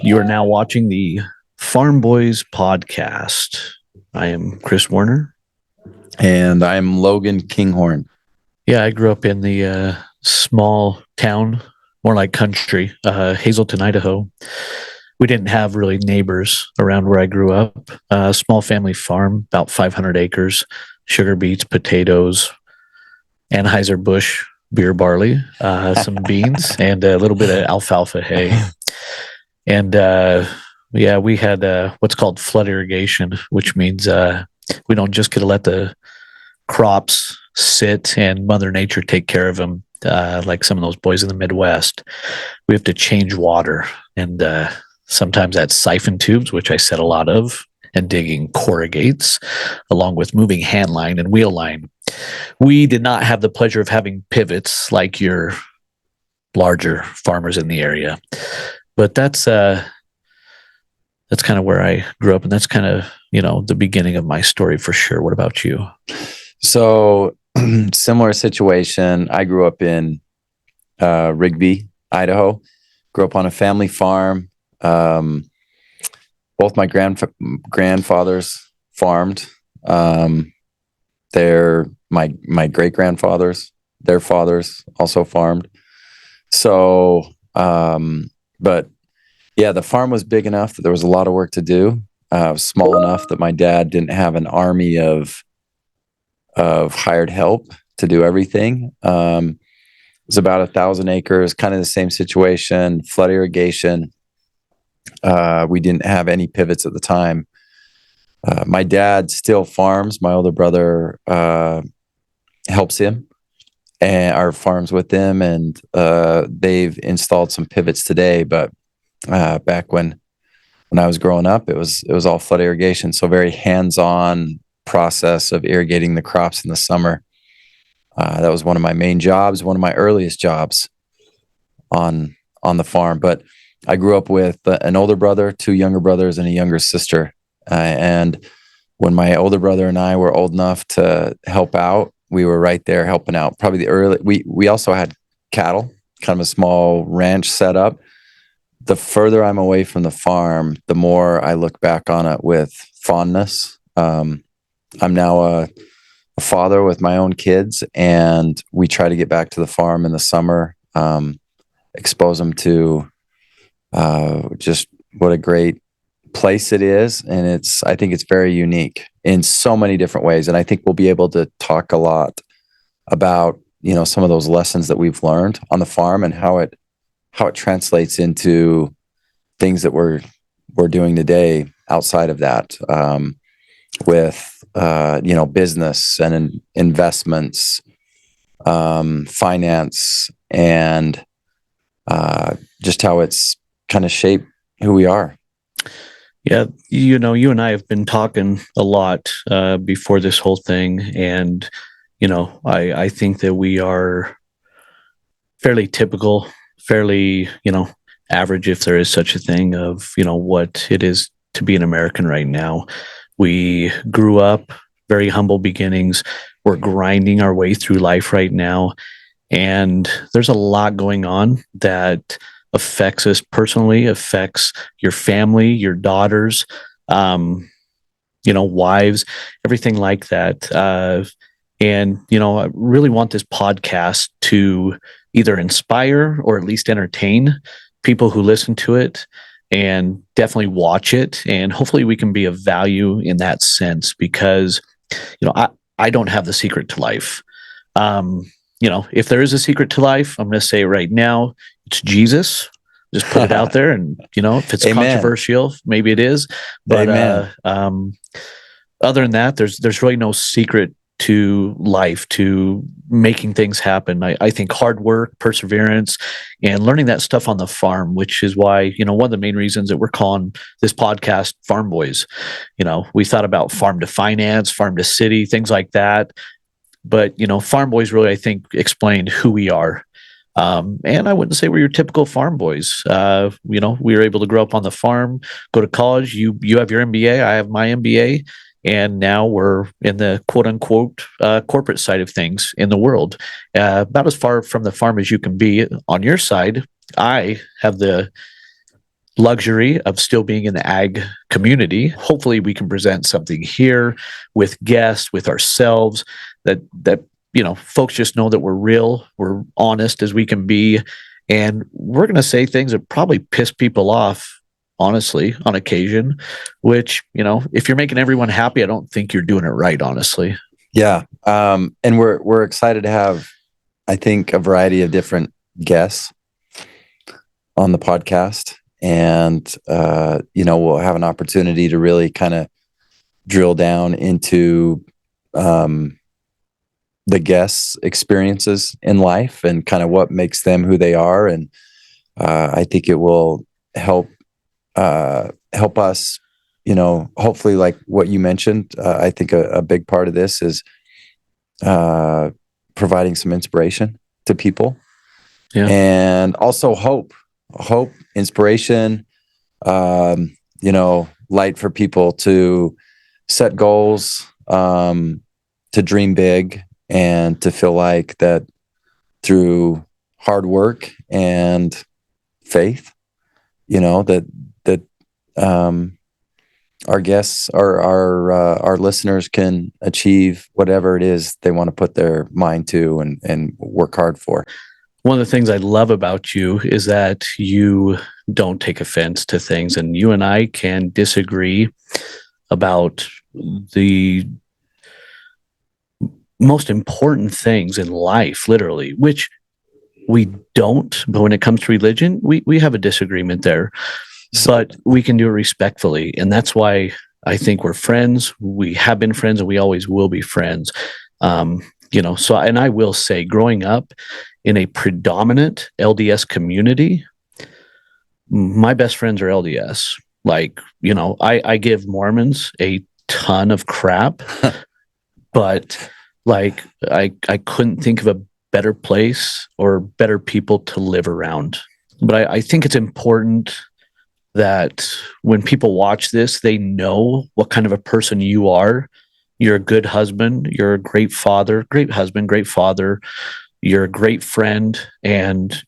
You are now watching the Farm Boys podcast. I am Chris Werner. And I'm Logan Kinghorn. Yeah, I grew up in the small town, more like country, Hazelton, Idaho. We didn't have really neighbors around where I grew up. Small family farm, about 500 acres, sugar beets, potatoes, Anheuser-Busch beer barley, some beans, and a little bit of alfalfa hay. And we had what's called flood irrigation, which means we don't just get to let the crops sit and Mother Nature take care of them like some of those boys in the Midwest. We have to change water, and sometimes that's siphon tubes, which I set a lot of, and digging corrugates, along with moving hand line and wheel line. We did not have the pleasure of having pivots like your larger farmers in the area, but that's kind of where I grew up, and that's kind of the beginning of my story for sure. What about you? So similar situation. I grew up in Rigby, Idaho. Grew up on a family farm. Both my grandfathers farmed. My great grandfathers, their fathers also farmed. So, but yeah, the farm was big enough that there was a lot of work to do. Small enough that my dad didn't have an army of hired help to do everything. It was about 1,000 acres, kind of the same situation, flood irrigation. We didn't have any pivots at the time. My dad still farms. My older brother helps him and our farms with them, and they've installed some pivots today. But back when I was growing up, it was all flood irrigation, so very hands-on process of irrigating the crops in the summer. That was one of my main jobs, one of my earliest jobs on the farm. But I grew up with an older brother, two younger brothers, and a younger sister. And when my older brother and I were old enough to help out, we were right there helping out. Probably we also had cattle, kind of a small ranch setup. The further I'm away from the farm, the more I look back on it with fondness. I'm now a father with my own kids, and we try to get back to the farm in the summer, expose them to just what a great place it is. And I think it's very unique in so many different ways. And I think we'll be able to talk a lot about, some of those lessons that we've learned on the farm and how it translates into things that we're doing today outside of that, with business and investments, finance, and just how it's kind of shaped who we are. Yeah, you and I have been talking a lot before this whole thing, and I think that we are fairly typical, fairly average, if there is such a thing, of what it is to be an American right now. We grew up very humble beginnings. We're grinding our way through life right now, and there's a lot going on that affects us personally, affects your family, your daughters, wives, everything like that. And I really want this podcast to either inspire or at least entertain people who listen to it, and definitely watch it. And hopefully we can be of value in that sense, because, I don't have the secret to life. If there is a secret to life, I'm going to say right now, it's Jesus. Just put it out there, and if it's Amen. Controversial, maybe it is. But other than that, there's really no secret to life, to making things happen. I think hard work, perseverance, and learning that stuff on the farm, which is why one of the main reasons that we're calling this podcast Farm Boys. We thought about farm to finance, farm to city, things like that. But Farm Boys really, I think, explained who we are. And I wouldn't say we're your typical farm boys. We were able to grow up on the farm, go to college. You have your MBA, I have my MBA, and now we're in the quote unquote corporate side of things in the world. About as far from the farm as you can be. On your side, I have the luxury of still being in the ag community. Hopefully we can present something here with guests, with ourselves, that folks just know that we're real, we're honest as we can be, and we're going to say things that probably piss people off, honestly, on occasion, which, if you're making everyone happy, I don't think you're doing it right, honestly. Yeah. And we're excited to have, I think, a variety of different guests on the podcast. And, we'll have an opportunity to really kind of drill down into the guests' experiences in life and kind of what makes them who they are. And I think it will help us, hopefully, like what you mentioned. I think a big part of this is providing some inspiration to people, and also hope, inspiration, light for people to set goals, to dream big, and to feel like that through hard work and faith, that our guests, our listeners can achieve whatever it is they want to put their mind to and work hard for. One of the things I love about you is that you don't take offense to things, and you and I can disagree about the most important things in life, literally, which we don't. But when it comes to religion, we have a disagreement there, but we can do it respectfully. And that's why I think we're friends. We have been friends and we always will be friends. So, and I will say, growing up in a predominant LDS community, my best friends are LDS. Like, I give Mormons a ton of crap, but like, I couldn't think of a better place or better people to live around. But I think it's important that when people watch this, they know what kind of a person you are. You're a good husband. You're a great father, great husband, great father. You're a great friend. And,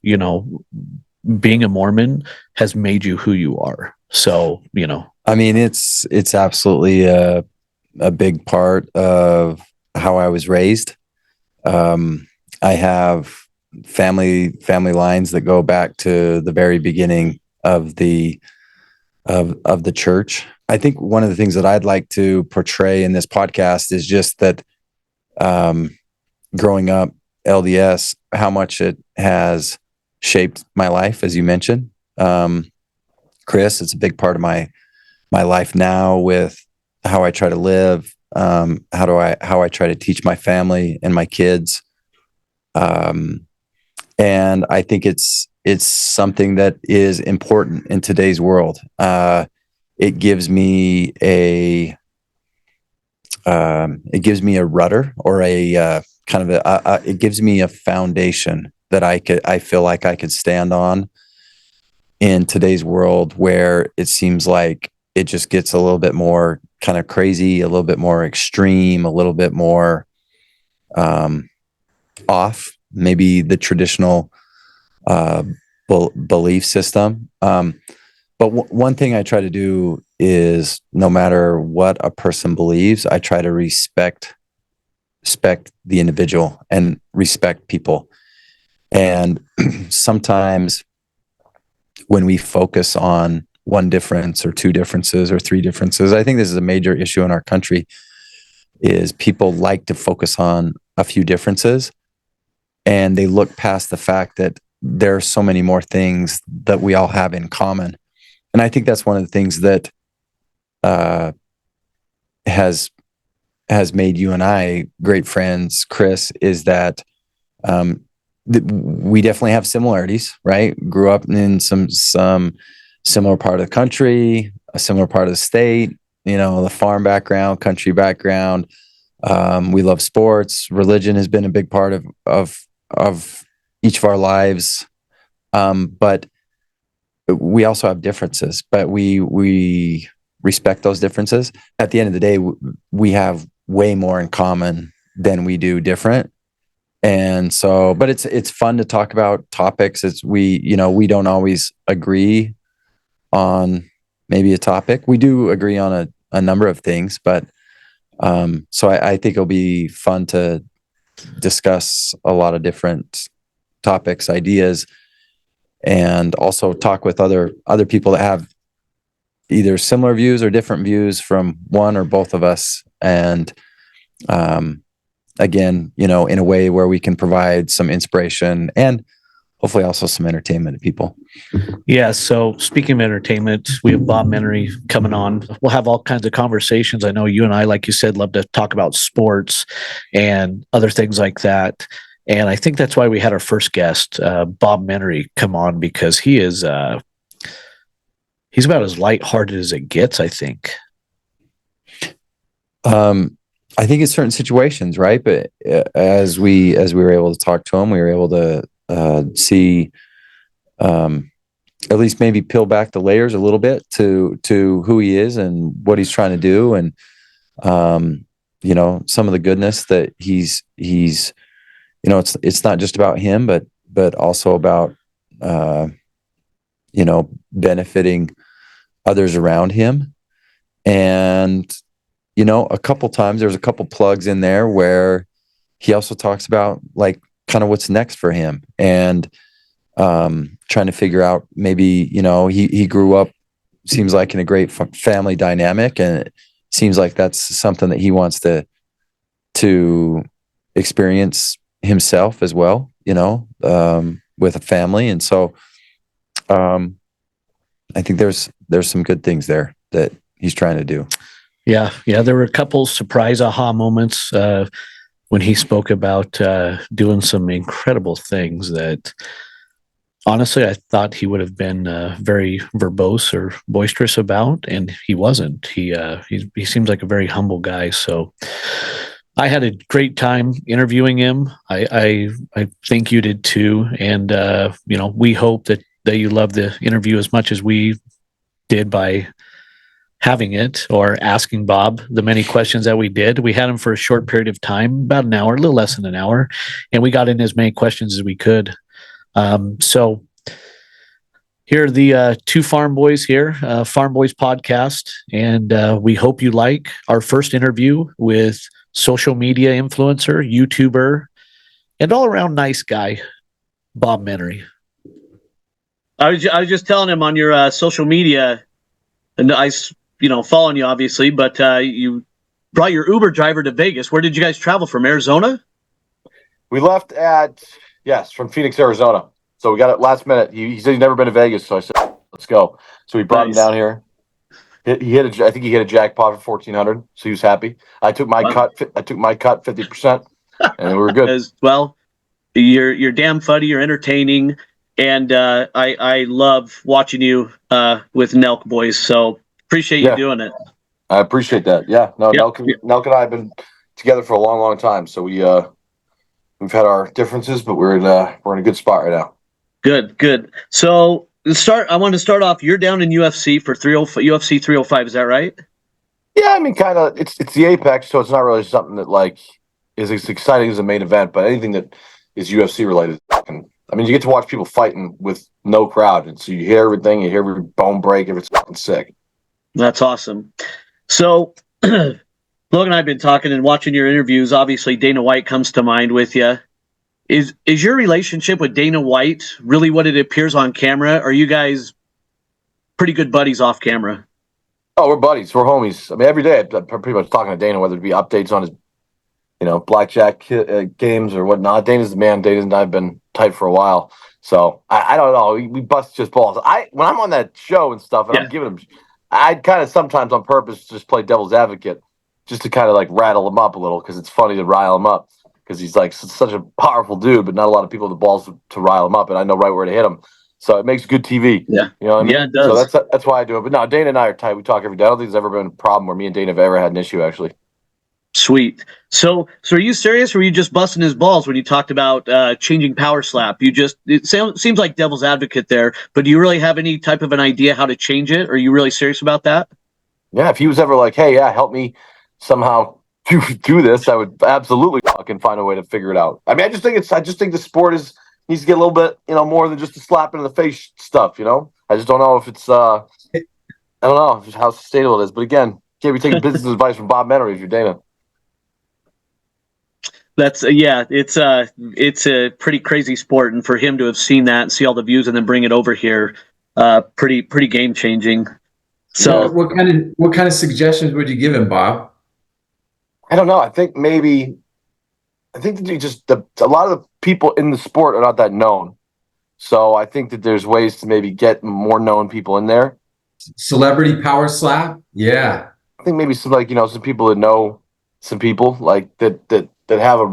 being a Mormon has made you who you are. So, I mean, it's absolutely a big part of how I was raised. I have family lines that go back to the very beginning of the church. I think one of the things that I'd like to portray in this podcast is just that growing up LDS, how much it has shaped my life, as you mentioned. Chris, it's a big part of my life now with how I try to live, how I try to teach my family and my kids. And I think it's something that is important in today's world. It gives me a rudder, or a kind of it gives me a foundation that I feel like I could stand on in today's world, where it seems like it just gets a little bit more kind of crazy, a little bit more extreme, a little bit more off maybe the traditional belief system. But one thing I try to do is, no matter what a person believes, I try to respect the individual and respect people. And sometimes when we focus on one difference or two differences or three differences, I think this is a major issue in our country, is people like to focus on a few differences and they look past the fact that there are so many more things that we all have in common. And I think that's one of the things that has made you and I great friends, Chris, is that we definitely have similarities, right? Grew up in some similar part of the country, a similar part of the state, the farm background, country background. We love sports. Religion has been a big part of each of our lives. But we also have differences, but we respect those differences. At the end of the day, we have way more in common than we do different. And so, but it's fun to talk about topics. We don't always agree on maybe a topic. We do agree on a number of things, but so I think it'll be fun to discuss a lot of different topics, ideas, and also talk with other people that have either similar views or different views from one or both of us. And again, in a way where we can provide some inspiration and hopefully also some entertainment to people. Yeah. So speaking of entertainment, we have Bob Menery coming on. We'll have all kinds of conversations. I know you and I, like you said, love to talk about sports and other things like that. And I think that's why we had our first guest, Bob Menery, come on, because he's about as lighthearted as it gets, I think. I think in certain situations, right? But as we were able to talk to him, we were able to see at least maybe peel back the layers a little bit to who he is and what he's trying to do, and some of the goodness that he's it's not just about him, but also about benefiting others around him. And a couple times there's a couple plugs in there where he also talks about like kind of what's next for him, and trying to figure out maybe, he grew up, seems like, in a great family dynamic, and it seems like that's something that he wants to experience himself as well, with a family. And so I think there's some good things there that he's trying to do. Yeah. There were a couple surprise aha moments when he spoke about doing some incredible things that honestly I thought he would have been very verbose or boisterous about, and he wasn't. He seems like a very humble guy. So I had a great time interviewing him. I think you did too. And we hope that you loved the interview as much as we did by having it or asking Bob the many questions that we did. We had him for a short period of time, about an hour, a little less than an hour, and we got in as many questions as we could. So here are the two farm boys here, Farm Boys podcast, and we hope you like our first interview with social media influencer, YouTuber, and all around nice guy, Bob Menery. I was just telling him on your social media, and I following you obviously, but you brought your Uber driver to Vegas. Where did you guys travel from? Arizona? We left from Phoenix, Arizona. So we got it last minute. He said he'd never been to Vegas, so I said, let's go. So we brought him down here. I think he hit a jackpot for $1,400, so he was happy. I took my cut. I took my cut 50%, and we were good. As well, you're damn funny. You're entertaining, and I love watching you with Nelk boys. So appreciate you doing it. I appreciate that. Yeah, no, Yep. Nelk and I have been together for a long, long time. So we've had our differences, but we're in a good spot right now. Good. So I want to start off. You're down in UFC for UFC 305. Is that right? Yeah, I mean, kind of. It's the Apex, so it's not really something that like is as exciting as a main event. But anything that is UFC related, you get to watch people fighting with no crowd, and so you hear everything. You hear every bone break. If it's fucking sick. That's awesome. So Logan and I have been talking and watching your interviews. Obviously, Dana White comes to mind with you. Is your relationship with Dana White really what it appears on camera? Are you guys pretty good buddies off camera? Oh, we're buddies. We're homies. I mean, every day I'm pretty much talking to Dana, whether it be updates on his, blackjack games or whatnot. Dana's the man. Dana and I have been tight for a while. So I don't know. We bust just balls. When I'm on that show and stuff, and I'm giving him, I'd kind of sometimes on purpose just play devil's advocate, just to kind of like rattle him up a little, because it's funny to rile him up. Because he's like such a powerful dude, but not a lot of people have the balls to rile him up, and I know right where to hit him. So it makes good TV. Yeah, you know what I mean? Yeah, it does. So that's why I do it. But no, Dana and I are tight. We talk every day. I don't think there's ever been a problem where me and Dana have ever had an issue, actually. Sweet. So are you serious, or were you just busting his balls when you talked about changing power slap? It seems like devil's advocate there, but do you really have any type of an idea how to change it? Are you really serious about that? Yeah, if he was ever like, hey, help me somehow do this, I would absolutely fucking find a way to figure it out. I mean, I just think the sport needs to get a little bit, more than just a slap in the face stuff. I just don't know if it's I don't know just how sustainable it is. But again, can't be taking business advice from Bob Menery if you're Dana. That's yeah, it's a pretty crazy sport, and for him to have seen that and see all the views and then bring it over here, pretty game changing. So What kind of suggestions would you give him, Bob? I don't know. I think that you just a lot of the people in the sport are not that known. So I think that there's ways to maybe get more known people in there. Celebrity power slap? Yeah. I think maybe some some people that know some people like that have a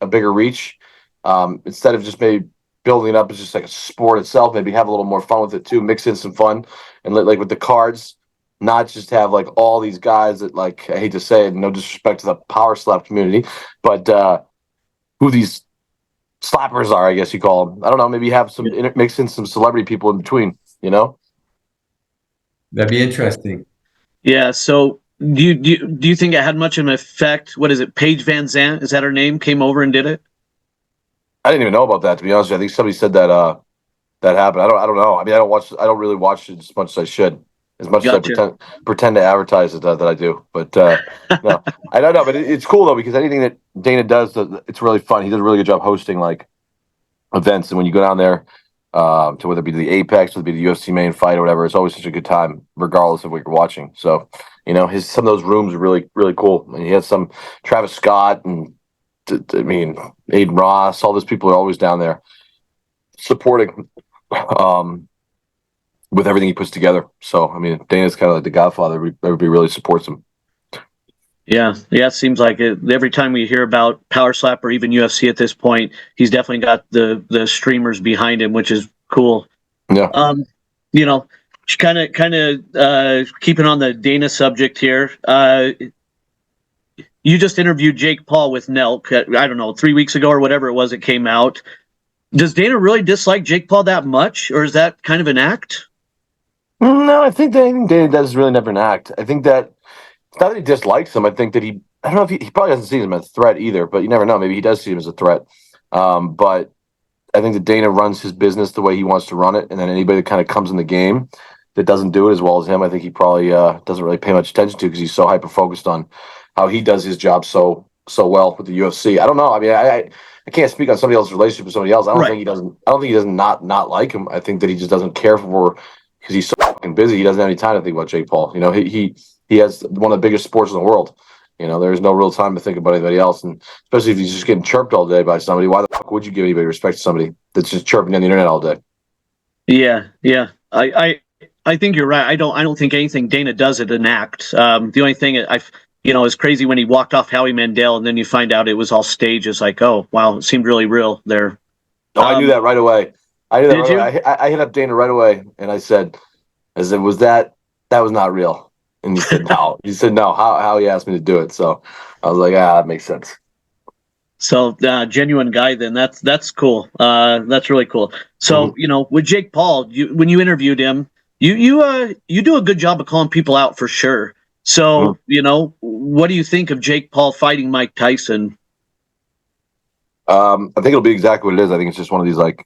bigger reach. Instead of just maybe building it up as just like a sport itself, maybe have a little more fun with it too. Mix in some fun and like with the cards, not just have like all these guys that like I hate to say it, no disrespect to the power slap community, but who these slappers are, I guess you call them. I don't know. Maybe have some mix in some celebrity people in between. That'd be interesting. yeah, so do you think it had much of an effect? What is it? Paige Van Zandt, is that her name? Came over and did it. I didn't even know about that, to be honest with you. I think somebody said that that happened. I don't know. I mean, I don't really watch it as much as I should, as much Gotcha. as I pretend to advertise it that I do. But no, I don't know. But it's cool though, because anything that Dana does, it's really fun. He does a really good job hosting like events, and when you go down there to whether it be the Apex, whether it be the UFC main fight or whatever, it's always such a good time, regardless of what you're watching. So some of those rooms are really really cool. And he has some Travis Scott and I mean Aiden Ross. All those people are always down there supporting with everything he puts together. So I mean, Dana's kind of like the Godfather. Everybody really supports him. Yeah, it seems like it. Every time we hear about Power Slap or even UFC at this point, he's definitely got the streamers behind him, which is cool. Yeah. Kind of keeping on the Dana subject here. You just interviewed Jake Paul with Nelk. I don't know, 3 weeks ago or whatever it was. It came out. Does Dana really dislike Jake Paul that much, or is that kind of an act? No, I think Dana does really never an act. I think that it's not that he dislikes him. I think that I don't know if he probably doesn't see him as a threat either, but you never know. Maybe he does see him as a threat. But I think that Dana runs his business the way he wants to run it. And then anybody that kind of comes in the game that doesn't do it as well as him, I think he probably doesn't really pay much attention to because he's so hyper-focused on how he does his job so well with the UFC. I don't know. I mean, I can't speak on somebody else's relationship with somebody else. I don't think he doesn't. I don't think he doesn't not like him. I think that he just doesn't care for because he's so fucking busy. He doesn't have any time to think about Jake Paul. He has one of the biggest sports in the world. There's no real time to think about anybody else. And especially if he's just getting chirped all day by somebody, why the fuck would you give anybody respect to somebody that's just chirping on the internet all day? Yeah. I think you're right. I don't think anything Dana does is an act. The only thing is crazy when he walked off Howie Mandel and then you find out it was all staged. It's like, oh wow, it seemed really real there. Oh, I knew that right away. I knew that right away. I hit up Dana right away and I said, was that was not real? And he said no. He said no. How he asked me to do it. So I was like, that makes sense. So genuine guy. Then that's cool. That's really cool. So with Jake Paul, when you interviewed him, you do a good job of calling people out for sure. So what do you think of Jake Paul fighting Mike Tyson? I think it'll be exactly what it is. I think it's just one of these like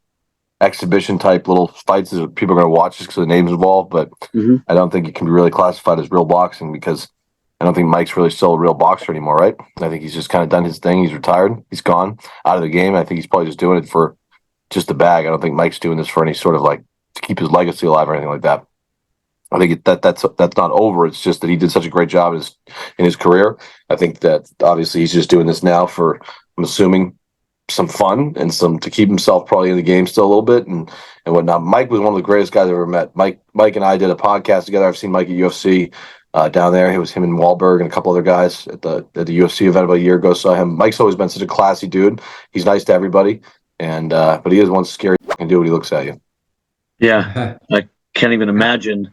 exhibition type little fights that people are going to watch just because the name's involved, but I don't think it can be really classified as real boxing because I don't think Mike's really still a real boxer anymore, right? I think he's just kind of done his thing. He's retired. He's gone out of the game. I think he's probably just doing it for just the bag. I don't think Mike's doing this for any sort of like to keep his legacy alive or anything like that. I think that's not over. It's just that he did such a great job in his career. I think that obviously he's just doing this now for, I'm assuming, some fun and some to keep himself probably in the game still a little bit and whatnot. Mike was one of the greatest guys I've ever met. Mike and I did a podcast together. I've seen Mike at UFC down there. It was him and Wahlberg and a couple other guys at the UFC event about a year ago. Saw him. Mike's always been such a classy dude. He's nice to everybody, and but he is one scary fucking dude when he looks at you. Yeah, I can't even imagine.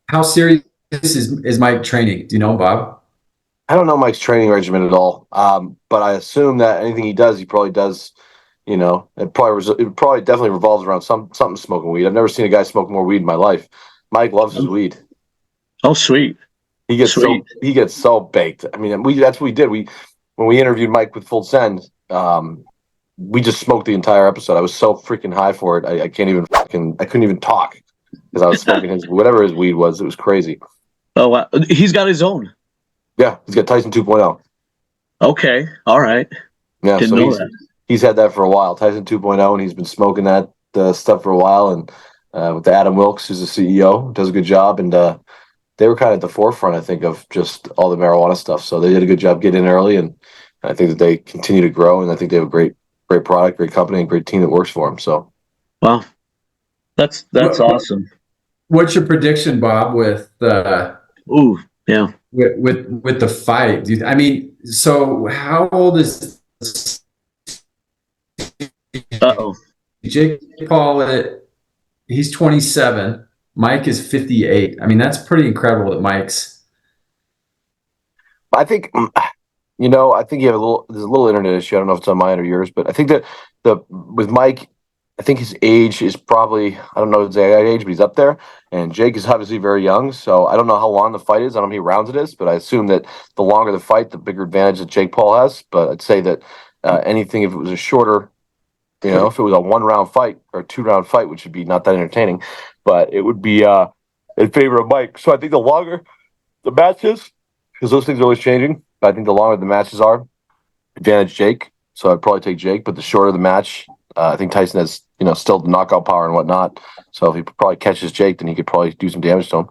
How serious is Mike training? Do you know, Bob? I don't know Mike's training regimen at all, but I assume that anything he does, he probably does. It probably definitely revolves around something smoking weed. I've never seen a guy smoke more weed in my life. Mike loves his weed. Oh, sweet. He gets so baked. I mean, that's what we did. When we interviewed Mike with Full Send, we just smoked the entire episode. I was so freaking high for it. I couldn't even talk because I was smoking whatever his weed was. It was crazy. Oh, wow. He's got his own. Yeah, he's got Tyson 2.0. Okay. All right. Yeah, Didn't so know that. he's had that for a while. Tyson 2.0, and he's been smoking that stuff for a while. And with the Adam Wilkes, who's the CEO, does a good job. And they were kind of at the forefront, I think, of just all the marijuana stuff. So they did a good job getting in early, and I think that they continue to grow. And I think they have a great product, great company, and great team that works for them. So, Wow. That's awesome. What's your prediction, Bob, with Ooh, yeah. with the fight? I mean, so how old is Uh-oh. Jake Paul? He's 27. Mike is 58. I mean, that's pretty incredible that Mike's. I think, I think you have there's a little internet issue. I don't know if it's on mine or yours, but I think that with Mike, I think his age is probably, I don't know his age, but he's up there. And Jake is obviously very young, so I don't know how long the fight is. I don't know how many rounds it is, but I assume that the longer the fight, the bigger advantage that Jake Paul has. But I'd say that anything, if it was a shorter, if it was a 1-round fight or a 2-round fight, which would be not that entertaining, but it would be in favor of Mike. So I think the longer the matches, because those things are always changing, but I think the longer the matches are, advantage Jake. So I'd probably take Jake, but the shorter the match, I think Tyson has, still the knockout power and whatnot. So if he probably catches Jake, then he could probably do some damage to him.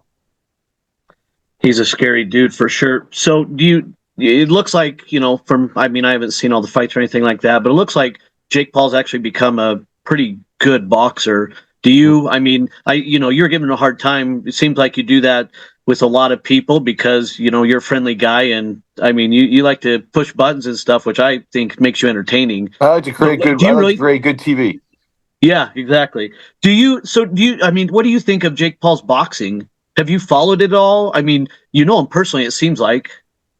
He's a scary dude for sure. So it looks like, I haven't seen all the fights or anything like that, but it looks like Jake Paul's actually become a pretty good boxer. Do you, you're giving him a hard time. It seems like you do that with a lot of people because, you're a friendly guy. And you like to push buttons and stuff, which I think makes you entertaining. I like to create good TV. Yeah, exactly. What do you think of Jake Paul's boxing? Have you followed it all? You know him personally, it seems like.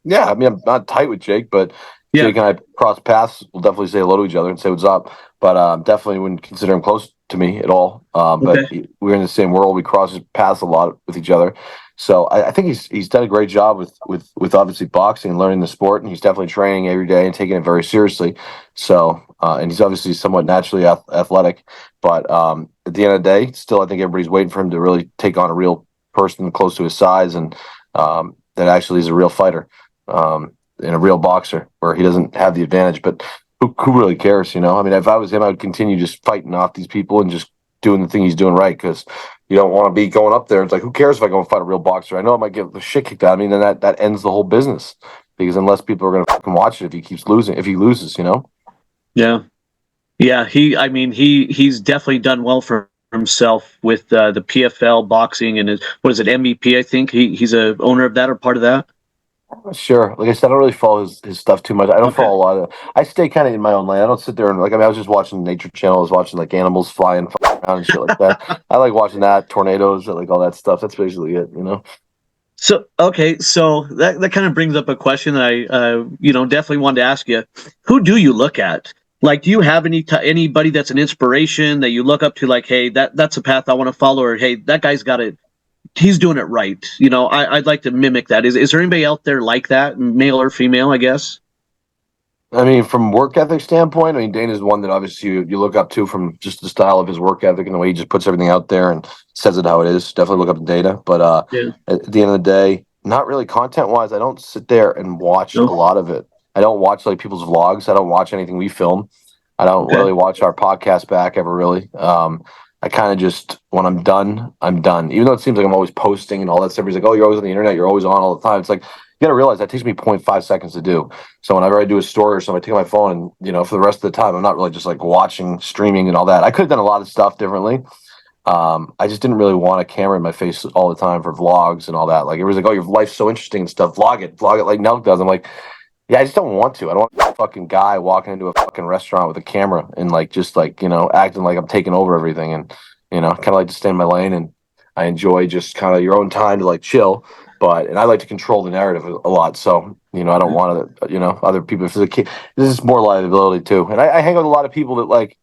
Yeah, I'm not tight with Jake, but yeah. Jake and I cross paths. We'll definitely say hello to each other and say what's up. But definitely wouldn't consider him close to me at all. But we're in the same world. We cross paths a lot with each other. So I think he's done a great job with obviously boxing and learning the sport, and he's definitely training every day and taking it very seriously. So and he's obviously somewhat naturally athletic, but at the end of the day, still I think everybody's waiting for him to really take on a real person close to his size and that actually is a real fighter and a real boxer where he doesn't have the advantage. But who really cares? If I was him, I would continue just fighting off these people and just doing the thing he's doing right, because you don't want to be going up there. It's like, who cares if I go and fight a real boxer? I know I might get the shit kicked out of me, then that ends the whole business, because unless people are going to fucking watch it if he loses. Yeah. He's definitely done well for himself with the PFL boxing and what is it, MVP? I think he's a owner of that or part of that. Sure. Like I said, I don't really follow his stuff too much. I don't follow a lot of. I stay kind of in my own lane. I don't sit there and I was just watching Nature Channel. I was watching like animals flying around and shit like that. I like watching that, tornadoes, like all that stuff. That's basically it. So that kind of brings up a question that I definitely wanted to ask you. Who do you look at? Like, do you have anybody that's an inspiration that you look up to? Like, hey, that's a path I want to follow, or hey, that guy's got it. He's doing it right. I'd like to mimic that. Is there anybody out there like that, male or female, I guess? From work ethic standpoint, Dana's one that obviously you look up to from just the style of his work ethic and the way he just puts everything out there and says it how it is. Definitely look up to Dana. But at the end of the day, not really content-wise. I don't sit there and watch a lot of it. I don't watch like people's vlogs. I don't watch anything we film. I don't really watch our podcast back ever really. I kind of just, when I'm done, I'm done. Even though it seems like I'm always posting and all that stuff. He's like, oh, you're always on the internet. You're always on all the time. It's like, you got to realize that takes me 0.5 seconds to do. So whenever I do a story or something, I take my phone and, for the rest of the time, I'm not really just like watching, streaming and all that. I could have done a lot of stuff differently. I just didn't really want a camera in my face all the time for vlogs and all that. Like, it was like, oh, your life's so interesting and stuff. Vlog it like Nelk does. I'm like, yeah, I just don't want to. I don't want a fucking guy walking into a fucking restaurant with a camera and acting like I'm taking over everything. And, kind of like to stay in my lane, and I enjoy just kind of your own time to like chill. And I like to control the narrative a lot. So, I don't want to, other people, if this is more liability too. And I hang out with a lot of people that like,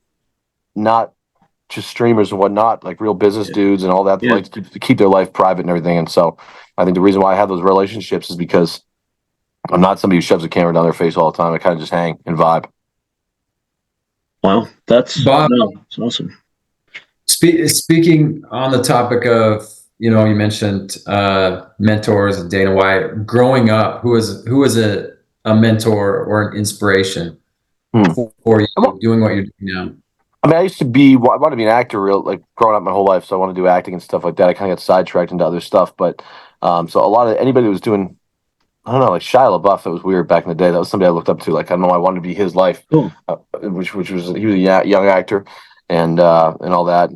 not just streamers and whatnot, like real business dudes and all that, that like to keep their life private and everything. And so I think the reason why I have those relationships is because I'm not somebody who shoves a camera down their face all the time. I kind of just hang and vibe. Wow, that's Bob. That's awesome. Speaking on the topic of you mentioned mentors and Dana White. Growing up, who was a mentor or an inspiration for you doing what you're doing now? I mean, I wanted to be an actor like growing up my whole life. So I want to do acting and stuff like that. I kind of got sidetracked into other stuff. But so a lot of anybody that was doing, I don't know, like Shia LaBeouf, that was weird back in the day. That was somebody I looked up to. Like, I don't know, I wanted to be his life, Cool. which was, he was a young actor and all that.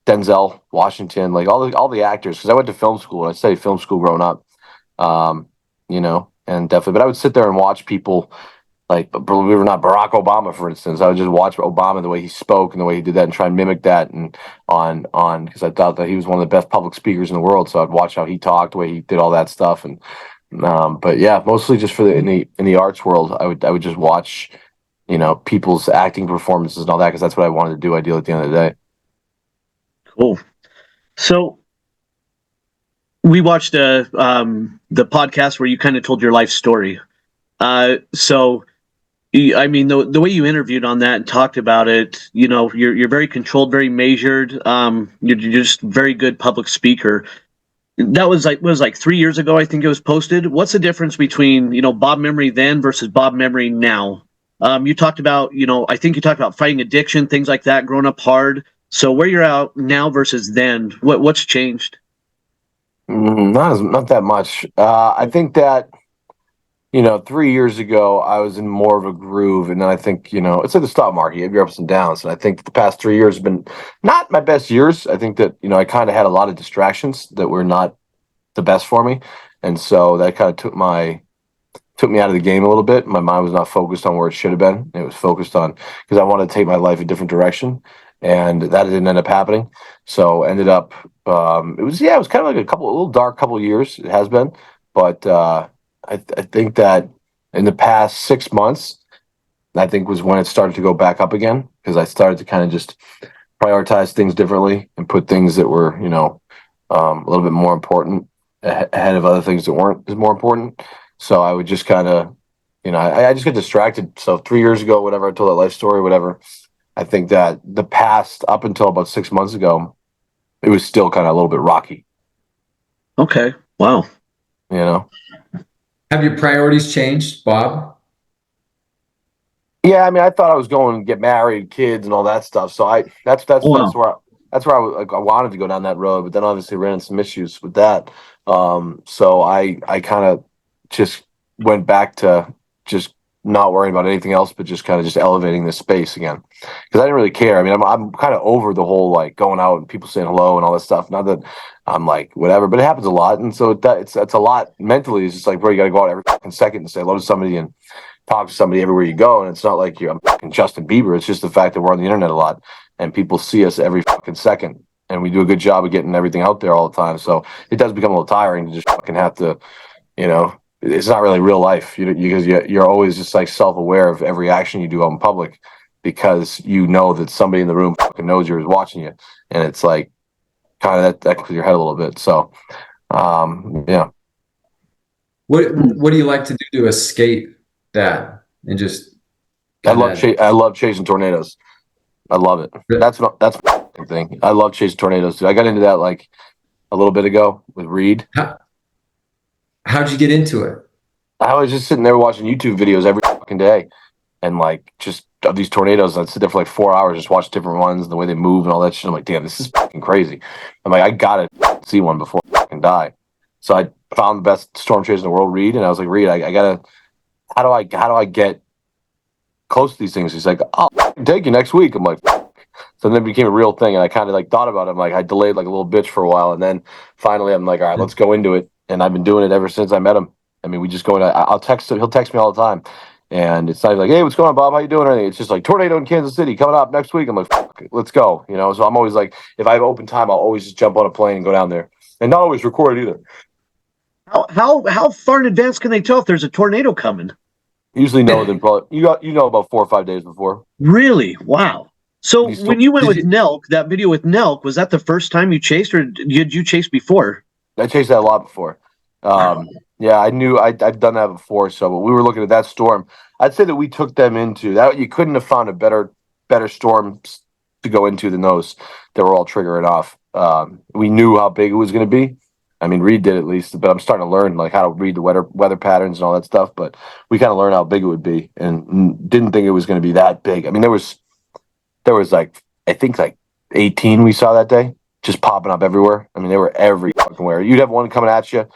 Denzel Washington, like all the actors, because I went to film school and I studied film school growing up, and definitely. But I would sit there and watch people, like, believe it or not, Barack Obama, for instance. I would just watch Obama, the way he spoke and the way he did that, and try and mimic that, and on because I thought that he was one of the best public speakers in the world. So I'd watch how he talked, the way he did all that stuff, and but yeah, mostly just for in the arts world, I would just watch, people's acting performances and all that, because that's what I wanted to do ideally at the end of the day. Cool. So we watched the podcast where you kind of told your life story. So I mean, the way you interviewed on that and talked about it, you're very controlled, very measured. You're just a very good public speaker. That was like 3 years ago, I think it was posted. What's the difference between Bob Menery then versus Bob Menery now? You talked about I think you talked about fighting addiction, things like that, growing up hard. So where you're at now versus then, what's changed? Not that much. I think that 3 years ago I was in more of a groove, and then I think it's like the stock market. You have your ups and downs, and I think the past 3 years have been not my best years. I think that I kind of had a lot of distractions that were not the best for me, and so that kind of took me out of the game a little bit. My mind was not focused on where it should have been. It was focused on, because I wanted to take my life a different direction, and that didn't end up happening. So ended up, it was kind of like a little dark couple of years. It has been, but I think that in the past 6 months, I think was when it started to go back up again, because I started to kind of just prioritize things differently and put things that were a little bit more important ahead of other things that weren't as more important. So I would just kind of, I just get distracted. So 3 years ago, whatever, I told that life story, whatever. I think that the past, up until about 6 months ago, it was still kind of a little bit rocky. Okay. Wow. Have your priorities changed, Bob? Yeah, I mean, I thought I was going to get married, kids, and all that stuff. So that's where I wanted to go down that road, but then obviously ran into some issues with that. So I kind of just went back to just not worrying about anything else, but just kind of just elevating this space again, because I didn't really care. I mean, I'm kind of over the whole like going out and people saying hello and all that stuff. Not that I'm like whatever, but it happens a lot, and so it's a lot mentally. It's just like, bro, you got to go out every fucking second and say hello to somebody and talk to somebody everywhere you go. And it's not like I'm fucking Justin Bieber. It's just the fact that we're on the internet a lot and people see us every fucking second, and we do a good job of getting everything out there all the time. So it does become a little tiring to just fucking have to, it's not really real life, because you're always just like self-aware of every action you do out in public, because that somebody in the room fucking knows you're watching you, and it's like kind of that clears your head a little bit. So, yeah. What do you like to do to escape that and just? I love chasing tornadoes. I love it. That's the thing. I love chasing tornadoes too. I got into that like a little bit ago with Reed. How'd you get into it? I was just sitting there watching YouTube videos every fucking day, and like just of these tornadoes. I'd sit there for like 4 hours, just watch different ones and the way they move and all that shit. I'm like, damn, this is fucking crazy. I'm like, I gotta see one before I fucking die. So I found the best storm chaser in the world, Reed, and I was like, Reed, I gotta. How do I get close to these things? He's like, I'll take you next week. I'm like, so then it became a real thing, and I kind of like thought about it. I'm like, I delayed like a little bitch for a while, and then finally I'm like, all right, let's go into it. And I've been doing it ever since I met him. I mean, we just go in. I'll text him. He'll text me all the time, and it's not even like, hey, what's going on, Bob? How you doing? Or anything. It's just like tornado in Kansas City coming up next week. I'm like, fuck it, let's go. So I'm always like, if I have open time, I'll always just jump on a plane and go down there, and not always record it either. How far in advance can they tell if there's a tornado coming? Usually know than probably about 4 or 5 days before. Really? Wow. So when you went with Nelk, that video with Nelk, was that the first time you chased, or did you chase before? I chased that a lot before. Yeah, I knew I'd done that before. So, but we were looking at that storm. I'd say that we took them into that. You couldn't have found a better storm to go into than those that were all triggering off. we knew how big it was going to be. I mean, Reed did at least, but I'm starting to learn like how to read the weather patterns and all that stuff. But we kind of learned how big it would be, and didn't think it was going to be that big. I mean, there was like I think like 18 we saw that day, just popping up everywhere. I mean, they were every fucking where. You'd have one coming at you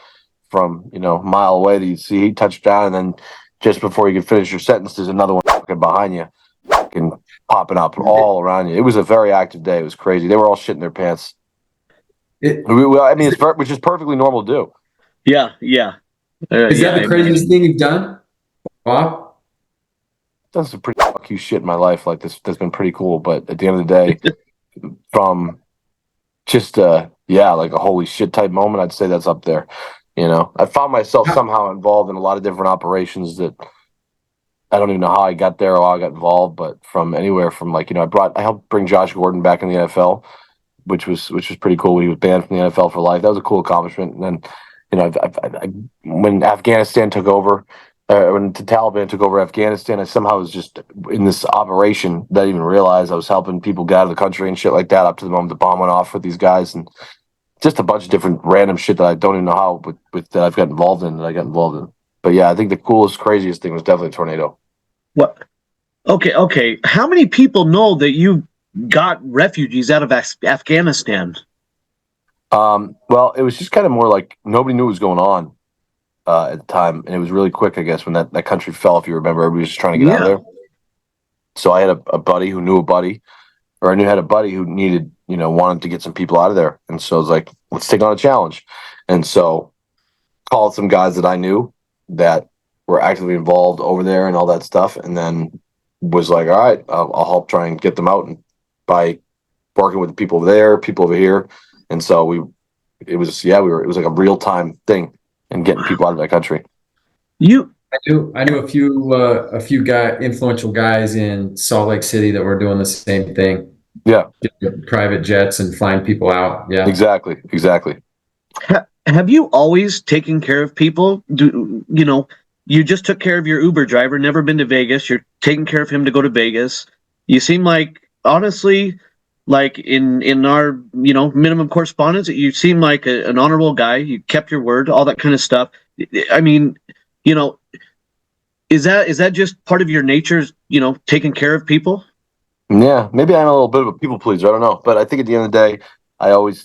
from a mile away that you'd see he touched down, and then just before you could finish your sentence, there's another one fucking behind you, fucking popping up all around you. It was a very active day. It was crazy. They were all shitting their pants. I mean, which is perfectly normal to do. Yeah. Is that the craziest thing you've done, Bob? I've done some pretty fuck you shit in my life like this. That's been pretty cool. But at the end of the day, from just like a holy shit type moment, I'd say that's up there. I found myself somehow involved in a lot of different operations that I don't even know how I got there or how I got involved, but from anywhere from like, I helped bring Josh Gordon back in the NFL, which was pretty cool. He was banned from the NFL for life. That was a cool accomplishment. And then, when Afghanistan took over, when the Taliban took over Afghanistan, I somehow was just in this operation that I didn't even realize I was helping people get out of the country and shit like that up to the moment the bomb went off with these guys, and just a bunch of different random shit that I don't even know how that I've got involved in. But yeah, I think the coolest, craziest thing was definitely a tornado. What? Okay. How many people know that you got refugees out of Afghanistan? Well, it was just kind of more like nobody knew what was going on at the time, and it was really quick, I guess, when that country fell. If you remember, everybody was just trying to get out of there. So I had a buddy who knew a buddy, or I had a buddy who needed, wanted to get some people out of there, and so I was like, let's take on a challenge, and so called some guys that I knew that were actively involved over there and all that stuff, and then was like, all right, I'll help try and get them out, and by working with the people over there, people over here. And so it was like a real time thing and getting people out of that country. I knew a few influential guys in Salt Lake City that were doing the same thing. Yeah. Private jets and flying people out. Yeah. Exactly. Have you always taken care of people? You just took care of your Uber driver, never been to Vegas. You're taking care of him to go to Vegas. You seem like, honestly, like in our minimum correspondence, you seem like an honorable guy. You kept your word, all that kind of stuff. I mean, is that just part of your nature, taking care of people? Yeah, maybe I'm a little bit of a people pleaser. I don't know, but I think at the end of the day,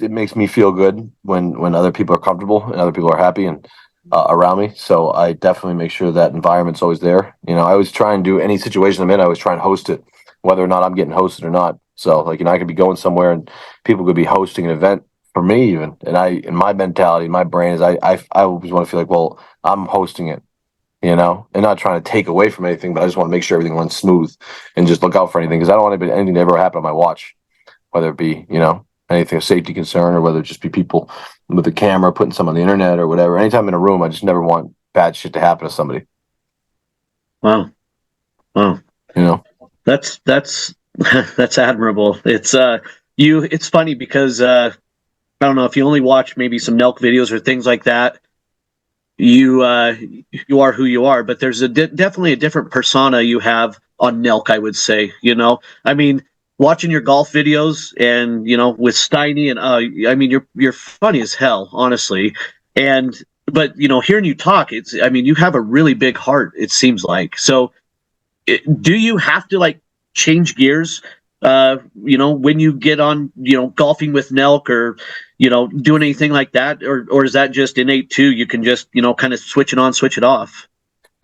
it makes me feel good when other people are comfortable and other people are happy and around me. So I definitely make sure that environment's always there. I always try and do any situation I'm in. I always try and host it, whether or not I'm getting hosted or not. So like, I could be going somewhere and people could be hosting an event for me even. And in my mentality, my brain is I always want to feel like, well, I'm hosting it, and not trying to take away from anything, but I just want to make sure everything runs smooth and just look out for anything. Cause I don't want anything to ever happen on my watch, whether it be, anything of safety concern or whether it just be people with a camera putting some on the internet or whatever. Anytime I'm in a room, I just never want bad shit to happen to somebody. Wow. That's that's admirable. It's funny because I don't know if you only watch maybe some nelk videos or things like that. You are who you are, but there's definitely a different persona you have on nelk, I would say. I mean, watching your golf videos and with Steiny and I mean, you're funny as hell, honestly. But hearing you talk, you have a really big heart. It seems like. So, do you have to like change gears when you get on golfing with nelk or doing anything like that, or is that just innate too? You can just kind of switch it on, switch it off?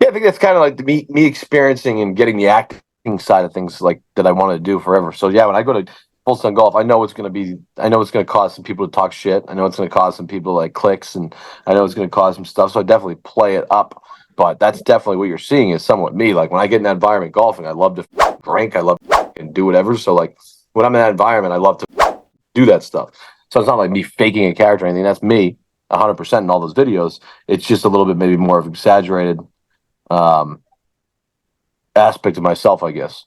Yeah, I think that's kind of like me experiencing and getting the acting side of things like that I wanted to do forever. So yeah, when I go to full-send golf, I know it's going to cause some people to talk shit. I know it's going to cause some people like clicks, and I know it's going to cause some stuff. So I definitely play it up. But that's definitely what you're seeing is somewhat me. Like when I get in that environment golfing, I love to drink, I love to do whatever. So like when I'm in that environment, I love to do that stuff. So it's not like me faking a character or anything. That's me 100% in all those videos. It's just a little bit maybe more of exaggerated aspect of myself, I guess.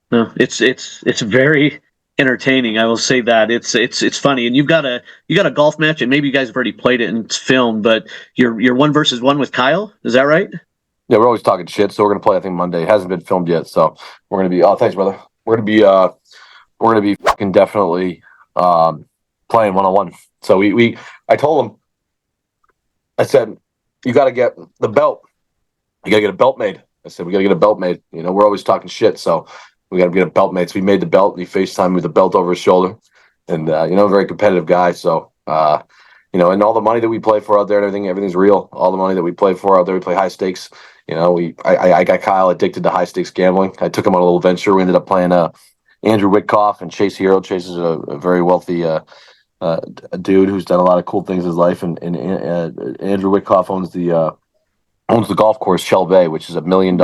No, it's very entertaining. I will say that it's funny, and you got a golf match, and maybe you guys have already played it and it's filmed, but you're 1-versus-1 with Kyle. Is that right? Yeah, we're always talking shit, so we're gonna play. I think Monday. It hasn't been filmed yet, so we're gonna be. Oh, thanks, brother. We're gonna be fucking definitely playing one-on-one. So I told him, I said, you got to get the belt. You got to get a belt made. I said, we got to get a belt made. You know, we're always talking shit, so we got to get a belt made. So we made the belt, and he FaceTimed me with the belt over his shoulder. And, you know, very competitive guy. So, you know, and all the money that we play for out there and everything's real. All the money that we play for out there, we play high stakes. You know, I got Kyle addicted to high stakes gambling. I took him on a little venture. We ended up playing Andrew Witkoff and Chase Hero. Chase is a very wealthy a dude who's done a lot of cool things in his life. And Andrew Witkoff owns the golf course Shell Bay, which is $1 million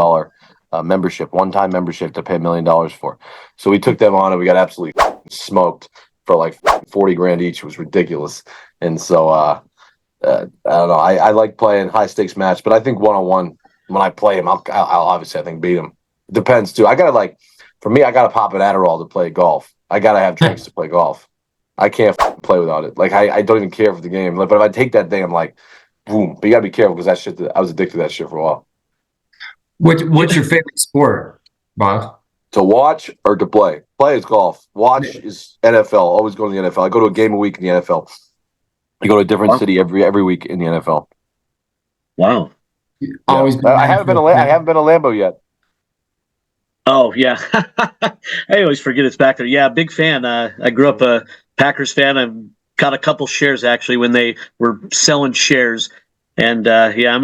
membership, one-time membership to pay $1 million for. So we took them on and we got absolutely smoked for like 40 grand each. It was ridiculous. And so I don't know. I like playing high stakes match, but I think one-on-one, when I play him, I'll obviously I think beat him. Depends too. I gotta for me, I gotta pop an Adderall to play golf. I gotta have drinks to play golf. I can't play without it. Like I don't even care for the game. Like, but if I take that thing, I'm like, boom. But you gotta be careful because that shit. I was addicted to that shit for a while. What's your favorite sport, Bob? To watch or to play? Play is golf. Watch is NFL. Always go to the NFL. I go to a game a week in the NFL. I go to a different city every week in the NFL. Wow. Always. I haven't been a Lambeau yet. Oh yeah, I always forget it's back there. Yeah, big fan. I grew up a Packers fan. I've got a couple shares actually when they were selling shares, and yeah, I'm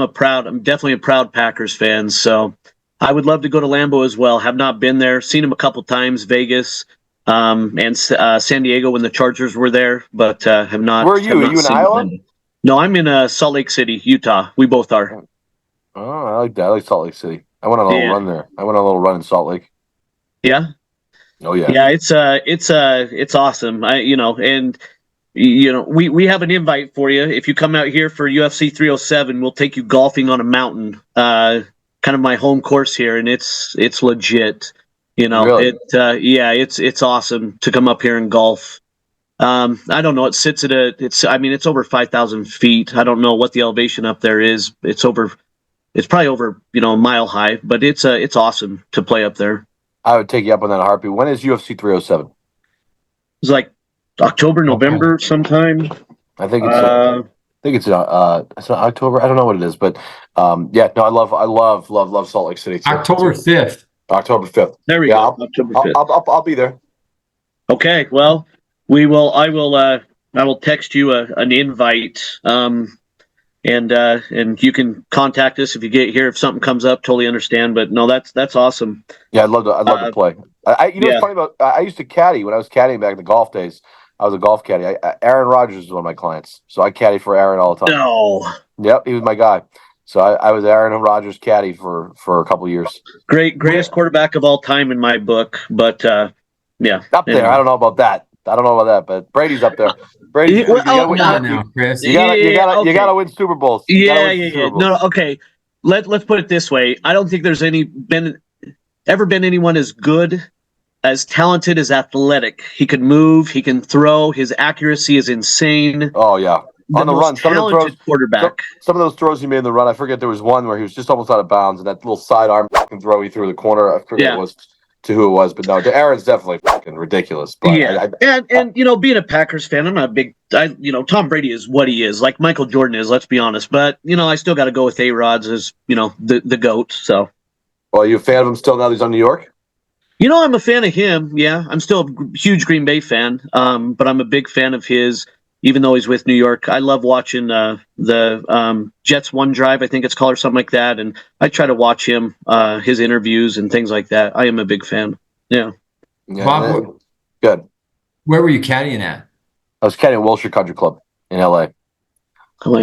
definitely a proud Packers fan. So I would love to go to Lambeau as well. Have not been there. Seen them a couple times, Vegas, and San Diego when the Chargers were there, but have not. Where are you? Are you in Iowa? No, I'm in Salt Lake City, Utah. We both are. Oh, I like that. I like Salt Lake City. I went on a little run there. I went on a little run in Salt Lake. Yeah. Oh yeah. Yeah, it's awesome. And we have an invite for you. If you come out here for UFC 307, we'll take you golfing on a mountain. Kind of my home course here, and it's legit. Really? It's awesome to come up here and golf. I don't know. It sits at it's over 5,000 feet. I don't know what the elevation up there is. It's probably over, a mile high, but it's awesome to play up there. I would take you up on that in a heartbeat. When is UFC 307? It's like October, November sometime. I think it's October. I don't know what it is, but yeah, no, I love Salt Lake City too. October 5th. October 5th. There we go. October 5th. I'll be there. Okay. Well, I will text you an invite. And you can contact us if you get here. If something comes up, totally understand. But no, that's awesome. Yeah, I'd love to play. What's funny about I used to caddy when I was caddying back in the golf days. I was a golf caddy. Aaron Rodgers was one of my clients, so I caddy for Aaron all the time. No. Yep, he was my guy. So I was Aaron Rodgers caddy for a couple of years. Greatest quarterback of all time in my book. But yeah, up there. I don't know about that. But Brady's up there. Brady, you gotta win Super Bowls. No, okay. Let's put it this way. I don't think there's ever been anyone as good, as talented, as athletic. He could move. He can throw. His accuracy is insane. Oh yeah, on the run. Some of the throws, quarterback. Some of those throws he made in the run. I forget there was one where he was just almost out of bounds, and that little sidearm throw he threw in the corner. I forget what it was. To who it was, but no, to Aaron's definitely fucking ridiculous. But yeah, and being a Packers fan, I'm not a big. Tom Brady is what he is, like Michael Jordan is. Let's be honest, but I still got to go with A-Rod's as the GOAT. So, well, are you a fan of him still now that he's on New York? I'm a fan of him. Yeah, I'm still a huge Green Bay fan. But I'm a big fan of his, even though he's with New York. I love watching the Jets One Drive, I think it's called, or something like that. And I try to watch him, his interviews and things like that. I am a big fan. Yeah. Bob, good. Where were you caddying at? I was caddying at Wilshire Country Club in LA.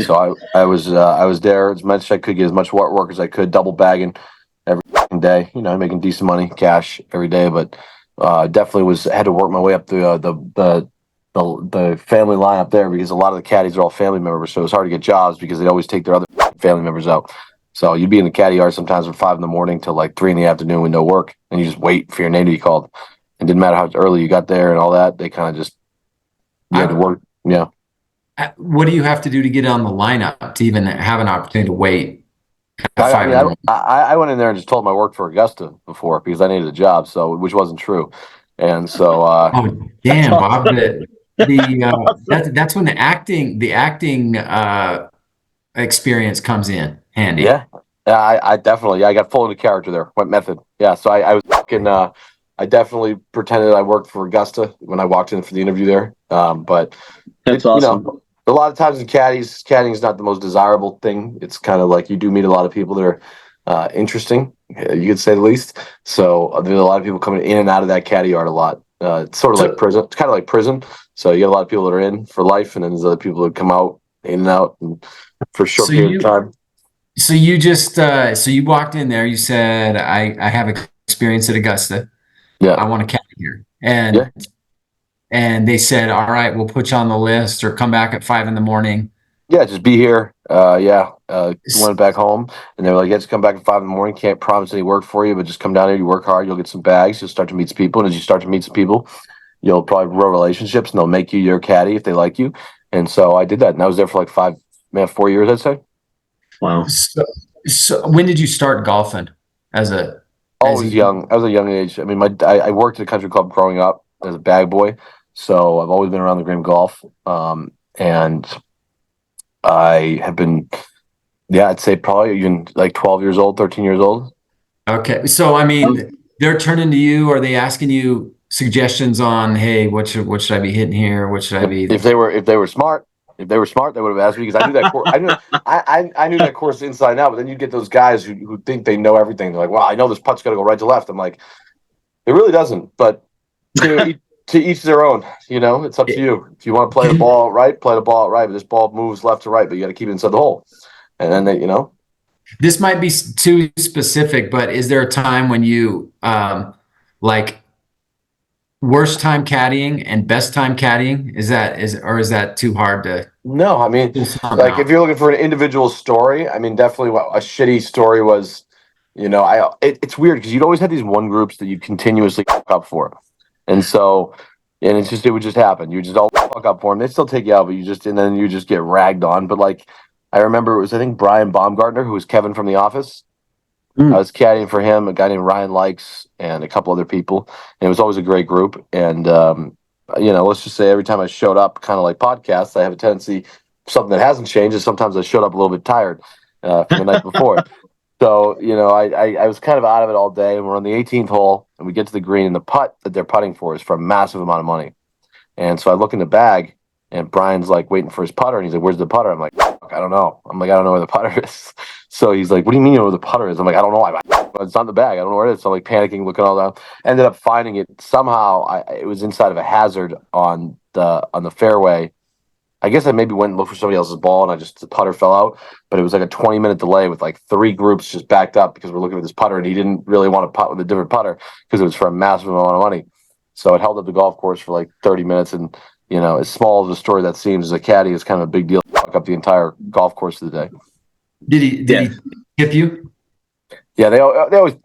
So I was there as much as I could, get as much work as I could, double bagging every day, making decent money, cash every day. But definitely had to work my way up the family line up there, because a lot of the caddies are all family members, so it's hard to get jobs because they always take their other family members out. So you'd be in the caddy yard sometimes from 5 a.m. till like 3 p.m. with no work, and you just wait for your name to be called. It didn't matter how early you got there and all that. They kind of just had to work. Yeah. What do you have to do to get on the lineup to even have an opportunity to wait? I went in there and just told them I worked for Augusta before because I needed a job, which wasn't true. And so, oh damn, Bob! that's when the acting experience comes in handy. Yeah. Yeah, I definitely, I got full into character there. Went method. Yeah. So I was fucking, I definitely pretended I worked for Augusta when I walked in for the interview there. But That's you awesome. know, a lot of times in caddying is not the most desirable thing. It's kind of like you do meet a lot of people that are interesting, you could say the least. So there's a lot of people coming in and out of that caddy yard a lot. It's sort of like prison. It's kind of like prison. So you get a lot of people that are in for life, and then there's other people that come out in and out and for a short period of time. So you just so you walked in there. You said, "I have experience at Augusta. Yeah. I want to caddy here." And they said, "All right, we'll put you on the list, or come back at 5 a.m. Yeah, just be here. Went back home, and they were like, "Yeah, just come back at 5 a.m. Can't promise any work for you, but just come down here. You work hard. You'll get some bags. You'll start to meet some people, and as you start to meet some people, you'll probably grow relationships, and they'll make you your caddy if they like you." And so I did that, and I was there for like 4 years, I'd say. Wow. So when did you start golfing? Always young. I was a young age. I mean, I worked at a country club growing up as a bag boy, so I've always been around the game of golf. And I have been, I'd say probably even like 12 years old, 13 years old. Okay, so I mean, they're turning to you. Are they asking you suggestions on, hey, what should I be hitting here? What should I be? If they were smart, they would have asked me, because I knew that course. I knew that course inside and out. But then you get those guys who think they know everything. They're like, "Wow, I know this putt's got to go right to left." I'm like, it really doesn't. But to each their own. You know, it's up to you. If you want to play the ball right, play the ball right. But this ball moves left to right, but you got to keep it inside the hole. And then This might be too specific, but is there a time when you like worst time caddying and best time caddying? Is that too hard to? No, I mean, like if you're looking for an individual story, I mean, definitely a shitty story was, it's weird because you'd always have these one groups that you continuously fuck up for. And so, and it would just happen. You just all fuck up for them. They still take you out, but and then you just get ragged on. But like, I remember it was, I think, Brian Baumgartner, who was Kevin from The Office. I was caddying for him, a guy named Ryan Likes, and a couple other people. And it was always a great group. And, let's just say every time I showed up, kind of like podcasts, I have a tendency, something that hasn't changed is sometimes I showed up a little bit tired from the night before. So, I was kind of out of it all day. And we're on the 18th hole, and we get to the green, and the putt that they're putting for is for a massive amount of money. And so I look in the bag, and Brian's like waiting for his putter, and he's like, "Where's the putter?" I'm like, "I don't know." I'm like, "I don't know where the putter is." So he's like, "What do you mean you know where the putter is?" I'm like, "I don't know. It's not in the bag. I don't know where it is." So I'm like panicking, looking all down. Ended up finding it somehow. It was inside of a hazard on the fairway. I guess I maybe went and looked for somebody else's ball, and the putter fell out. But it was like a 20-minute delay with like 3 groups just backed up because we're looking for this putter, and he didn't really want to putt with a different putter because it was for a massive amount of money. So it held up the golf course for like 30 minutes, and as small as a story that seems, as a caddy, is kind of a big deal. Fuck up the entire golf course of the day. Did he tip you? Yeah, they always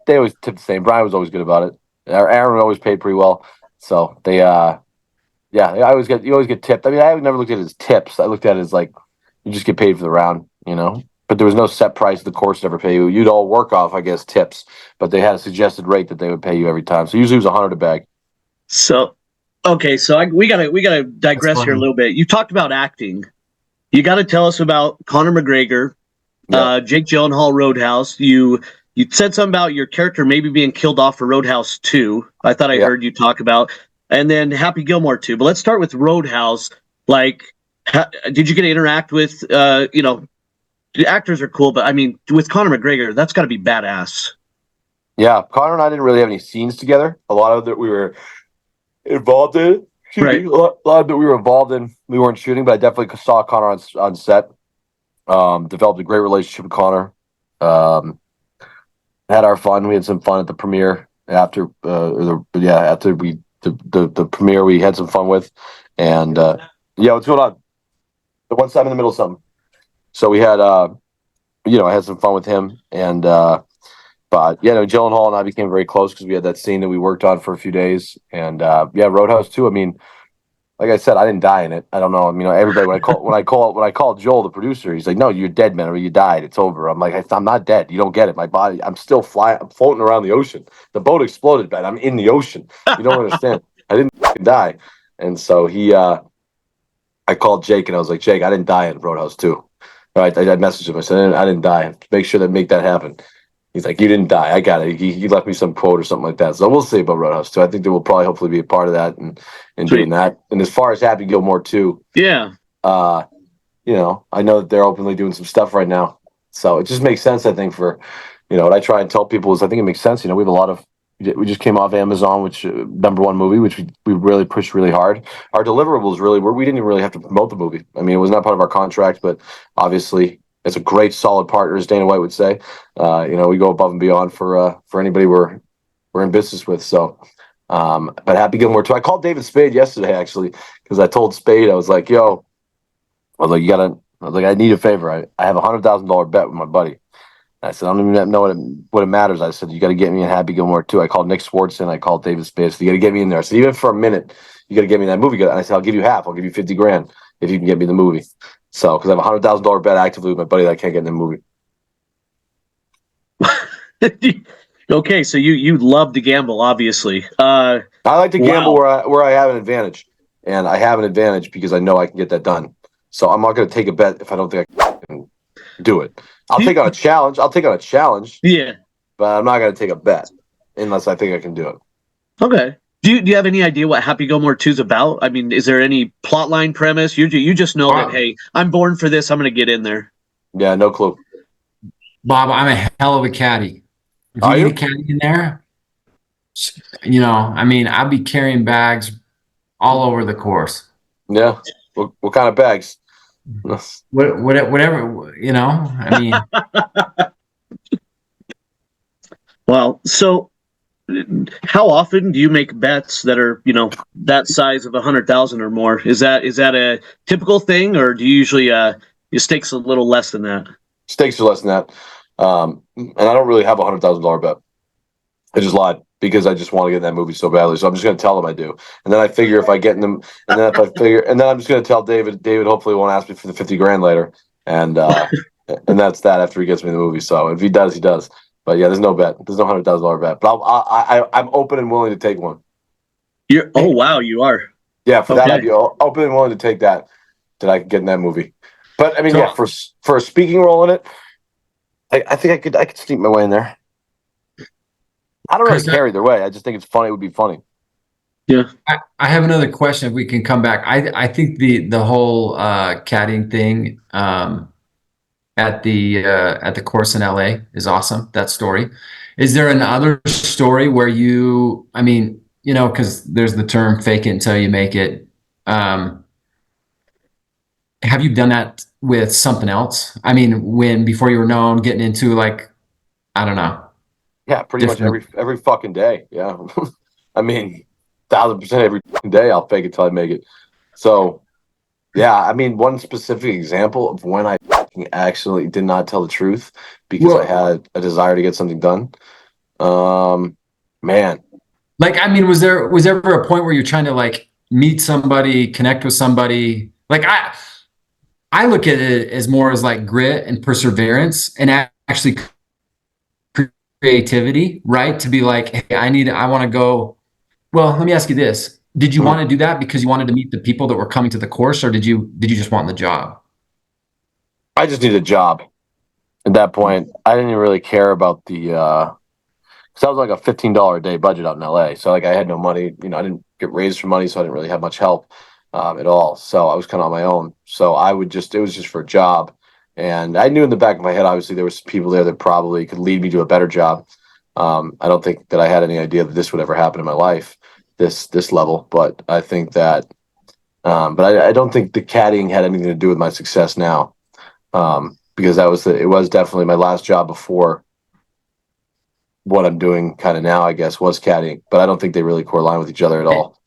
tip the same. Brian was always good about it. Aaron always paid pretty well. So they you always get tipped. I mean, I never looked at it as tips. I looked at it as like you just get paid for the round, But there was no set price the course would ever pay you. You'd all work off, I guess, tips, but they had a suggested rate that they would pay you every time. So usually it was $100 a bag. So, okay, so we gotta digress here a little bit. You talked about acting. You got to tell us about Conor McGregor, Jake Gyllenhaal, Roadhouse. You said something about your character maybe being killed off for Roadhouse 2. I thought I heard you talk about, and then Happy Gilmore 2. But let's start with Roadhouse. Like, did you get to interact with? The actors are cool, but I mean, with Conor McGregor, that's got to be badass. Yeah, Conor and I didn't really have any scenes together. A lot of that we were involved in. Right. A lot of it we were involved in. We weren't shooting, but I definitely saw Conor on set. Developed a great relationship with Conor. Had our fun. We had some fun at the premiere after the premiere. We had some fun with, and what's going on? The one side in the middle, something. So we had I had some fun with him, and Gyllenhaal and I became very close because we had that scene that we worked on for a few days, and Roadhouse too. I mean, like I said, I didn't die in it. I don't know. I mean, everybody when I called Joel, the producer, he's like, "No, you're dead, man. Or you died. It's over." I'm like, "I'm not dead. You don't get it. My body. I'm still flying. I'm floating around the ocean. The boat exploded, but I'm in the ocean. You don't understand. I didn't die." And so he I called Jake and I was like, Jake, I didn't die in Roadhouse 2. All right, I messaged him. I said, I didn't die. Make sure make that happen. He's like, you didn't die. I got it. He left me some quote or something like that. So we'll see about Roadhouse 2. I think there will probably hopefully be a part of that and doing that. And as far as Happy Gilmore 2, Yeah. you know, I know that they're openly doing some stuff right now. So it just makes sense, I think, for, you know, what I try and tell people is I think it makes sense. You know, we have a lot of, we just came off Amazon, which #1 movie, which we really pushed really hard. Our deliverables really were, we didn't even really have to promote the movie. I mean, it was not part of our contract, but obviously it's a great, solid partner, as Dana White would say. You know, we go above and beyond for anybody we're in business with. So, but Happy Gilmore 2. I called David Spade yesterday, actually, because I told Spade, I was like, yo, I was like, I need a favor. I have $100,000 bet with my buddy. I said, I don't even know what it matters. I said, you got to get me in Happy Gilmore 2. I called Nick Swartzen. I called David Spade. I said, you got to get me in there. I said, even for a minute, you got to get me in that movie. And I said, I'll give you half. I'll give you 50 grand if you can get me the movie. So, because I have a $100,000 bet actively with my buddy that I can't get in the movie. Okay, so you love to gamble, obviously. I like to gamble Wow. where I have an advantage, and I have an advantage because I know I can get that done. So I'm not going to take a bet if I don't think I can do it. I'll take on a challenge. Yeah. But I'm not going to take a bet unless I think I can do it. Okay. Do you have any idea what Happy Gilmore 2 is about? I mean, is there any plot line premise? You just know that, hey, I'm born for this. I'm going to get in there. Yeah, no clue. Bob, I'm a hell of a caddy. If Are you you? need a caddy in there, you know, I mean, I'll be carrying bags all over the course. Yeah. What kind of bags? Whatever, you know, I mean. Well, so how often do you make bets that are, you know, that size of 100,000 or more? Is that a typical thing, or do you usually your stakes a little less than that? Stakes are less than that. And I don't really have a $100,000 bet. I just lied because I just want to get in that movie so badly. So I'm just going to tell them I do. And then I figure if I get in them, and then I'm just going to tell David hopefully won't ask me for the 50 grand later. And that's that after he gets me the movie. So if he does, he does. But yeah, there's no bet. There's no $100,000 bet. But I'm open and willing to take one. Oh wow, you are. Yeah, for that I'd be open and willing to take that I could get in that movie. But I mean, yeah, for a speaking role in it, I think I could sneak my way in there. I don't really care either way. I just think it's funny. It would be funny. Yeah. I have another question. If we can come back, I think the whole caddying thing at the course in LA is awesome. That story. Is there another story where you? I mean, you know, because there's the term "fake it until you make it." Have you done that with something else? I mean, before you were known, getting into like, I don't know. Yeah, pretty much every fucking day. Yeah, I mean, 1,000% every day I'll fake it till I make it. So, yeah, I mean, one specific example of when I actually did not tell the truth because I had a desire to get something done. Man, like, I mean, was there ever a point where you're trying to like meet somebody, connect with somebody? Like I look at it as more as like grit and perseverance and actually creativity, right? To be like, hey, I want to go. Well, let me ask you this. Did you want to do that because you wanted to meet the people that were coming to the course, or did you just want the job? I just needed a job. At that point, I didn't even really care about the because I was like a $15 a day budget out in LA. So like I had no money, you know, I didn't get raised for money, so I didn't really have much help at all. So I was kind of on my own. So it was just for a job. And I knew in the back of my head, obviously, there was people there that probably could lead me to a better job. I don't think that I had any idea that this would ever happen in my life, this level. But I think that, but I don't think the caddying had anything to do with my success now, because it was definitely my last job before what I'm doing kind of now, I guess, was caddying. But I don't think they really correlate with each other at all.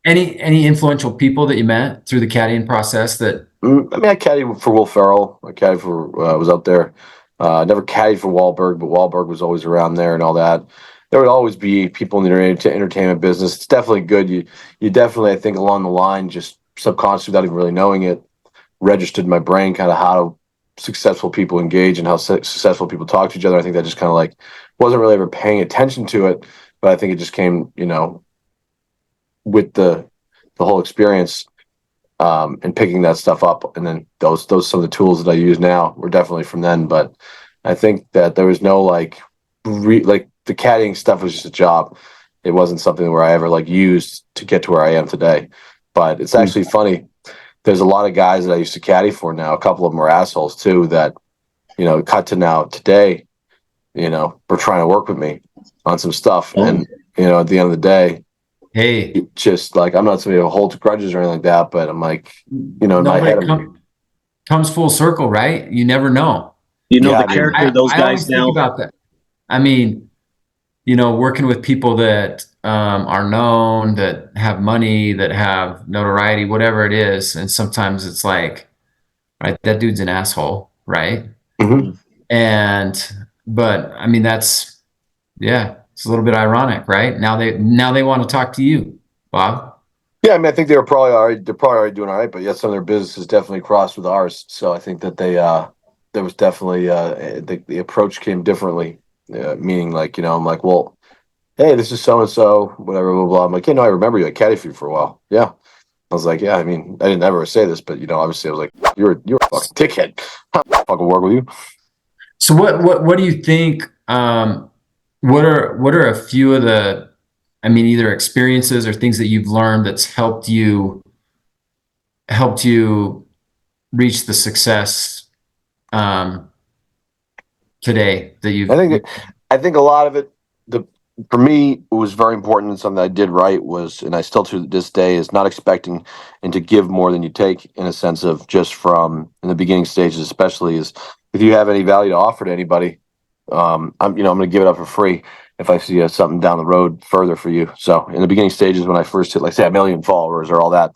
Any influential people that you met through the caddying process that? I mean, I caddied for Will Ferrell. I caddied for was out there. Never caddied for Wahlberg, but Wahlberg was always around there and all that. There would always be people in the entertainment business. It's definitely good. You definitely, I think, along the line, just subconsciously, without even really knowing it, registered in my brain kind of how successful people engage and how successful people talk to each other. I think that just kind of like wasn't really ever paying attention to it, but I think it just came, you know, with the whole experience. and picking that stuff up. And then those some of the tools that I use now were definitely from then. But I think that there was no like the caddying stuff was just a job. It wasn't something where I ever like used to get to where I am today. But it's actually funny. There's a lot of guys that I used to caddy for now. A couple of them are assholes too that, cut to now today, were trying to work with me on some stuff. Oh. And, at the end of the day, Hey, just like, I'm not somebody who holds grudges or anything like that, but I'm like, in my head, comes full circle, right? You never know. The Yeah, character of those I guys always now. think about that. I mean, working with people that are known, that have money, that have notoriety, whatever it is, and sometimes it's like, right, that dude's an asshole, right? Mhm. But I mean, it's a little bit ironic, right? Now they want to talk to you, Bob. Yeah, I mean, I think they're probably already doing all right, but yet some of their businesses definitely crossed with ours. So I think that there was definitely the approach came differently, meaning like, I'm like, well, hey, this is so and so, whatever, blah blah. I'm like, I remember you at Caddy for you for a while. Yeah, I was like, yeah, I mean, I didn't ever say this, but obviously, I was like, you're a fucking dickhead. I don't fucking work with you. So what do you think? What are a few of the, I mean, either experiences or things that you've learned that's helped you reach the success today that you've? I think a lot of it, for me, it was very important, and something I did right was, and I still to this day, is not expecting and to give more than you take, in a sense of just from in the beginning stages, especially, is if you have any value to offer to anybody, I'm going to give it up for free if I see something down the road further for you. So in the beginning stages, when I first hit, like say, 1 million followers or all that,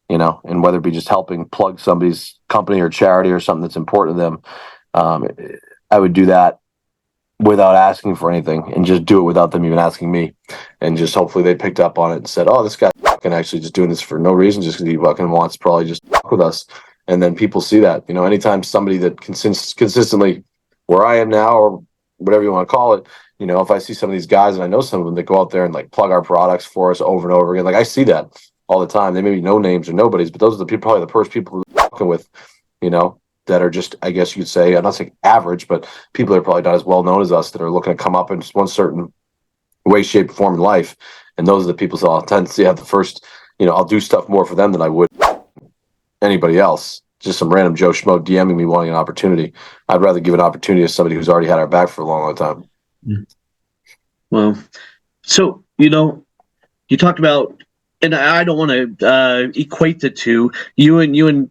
and whether it be just helping plug somebody's company or charity or something that's important to them, I would do that without asking for anything and just do it without them even asking me. And just hopefully they picked up on it and said, oh, this guy fucking actually just doing this for no reason, just because he fucking wants probably just fuck with us. And then people see that, anytime somebody that consistently where I am now, or whatever you want to call it, if I see some of these guys, and I know some of them that go out there and like plug our products for us over and over again, like I see that all the time. They may be no names or nobodies, but those are the people, probably the first people we're fucking with, that are just, I guess you'd say, I'm not saying average, but people that are probably not as well known as us that are looking to come up in one certain way, shape, or form in life. And those are the people that I'll tend to have the first, I'll do stuff more for them than I would anybody else. Just some random Joe Schmo DMing me wanting an opportunity. I'd rather give an opportunity to somebody who's already had our back for a long, long time. Well, so, you talked about, and I don't want to equate the two. You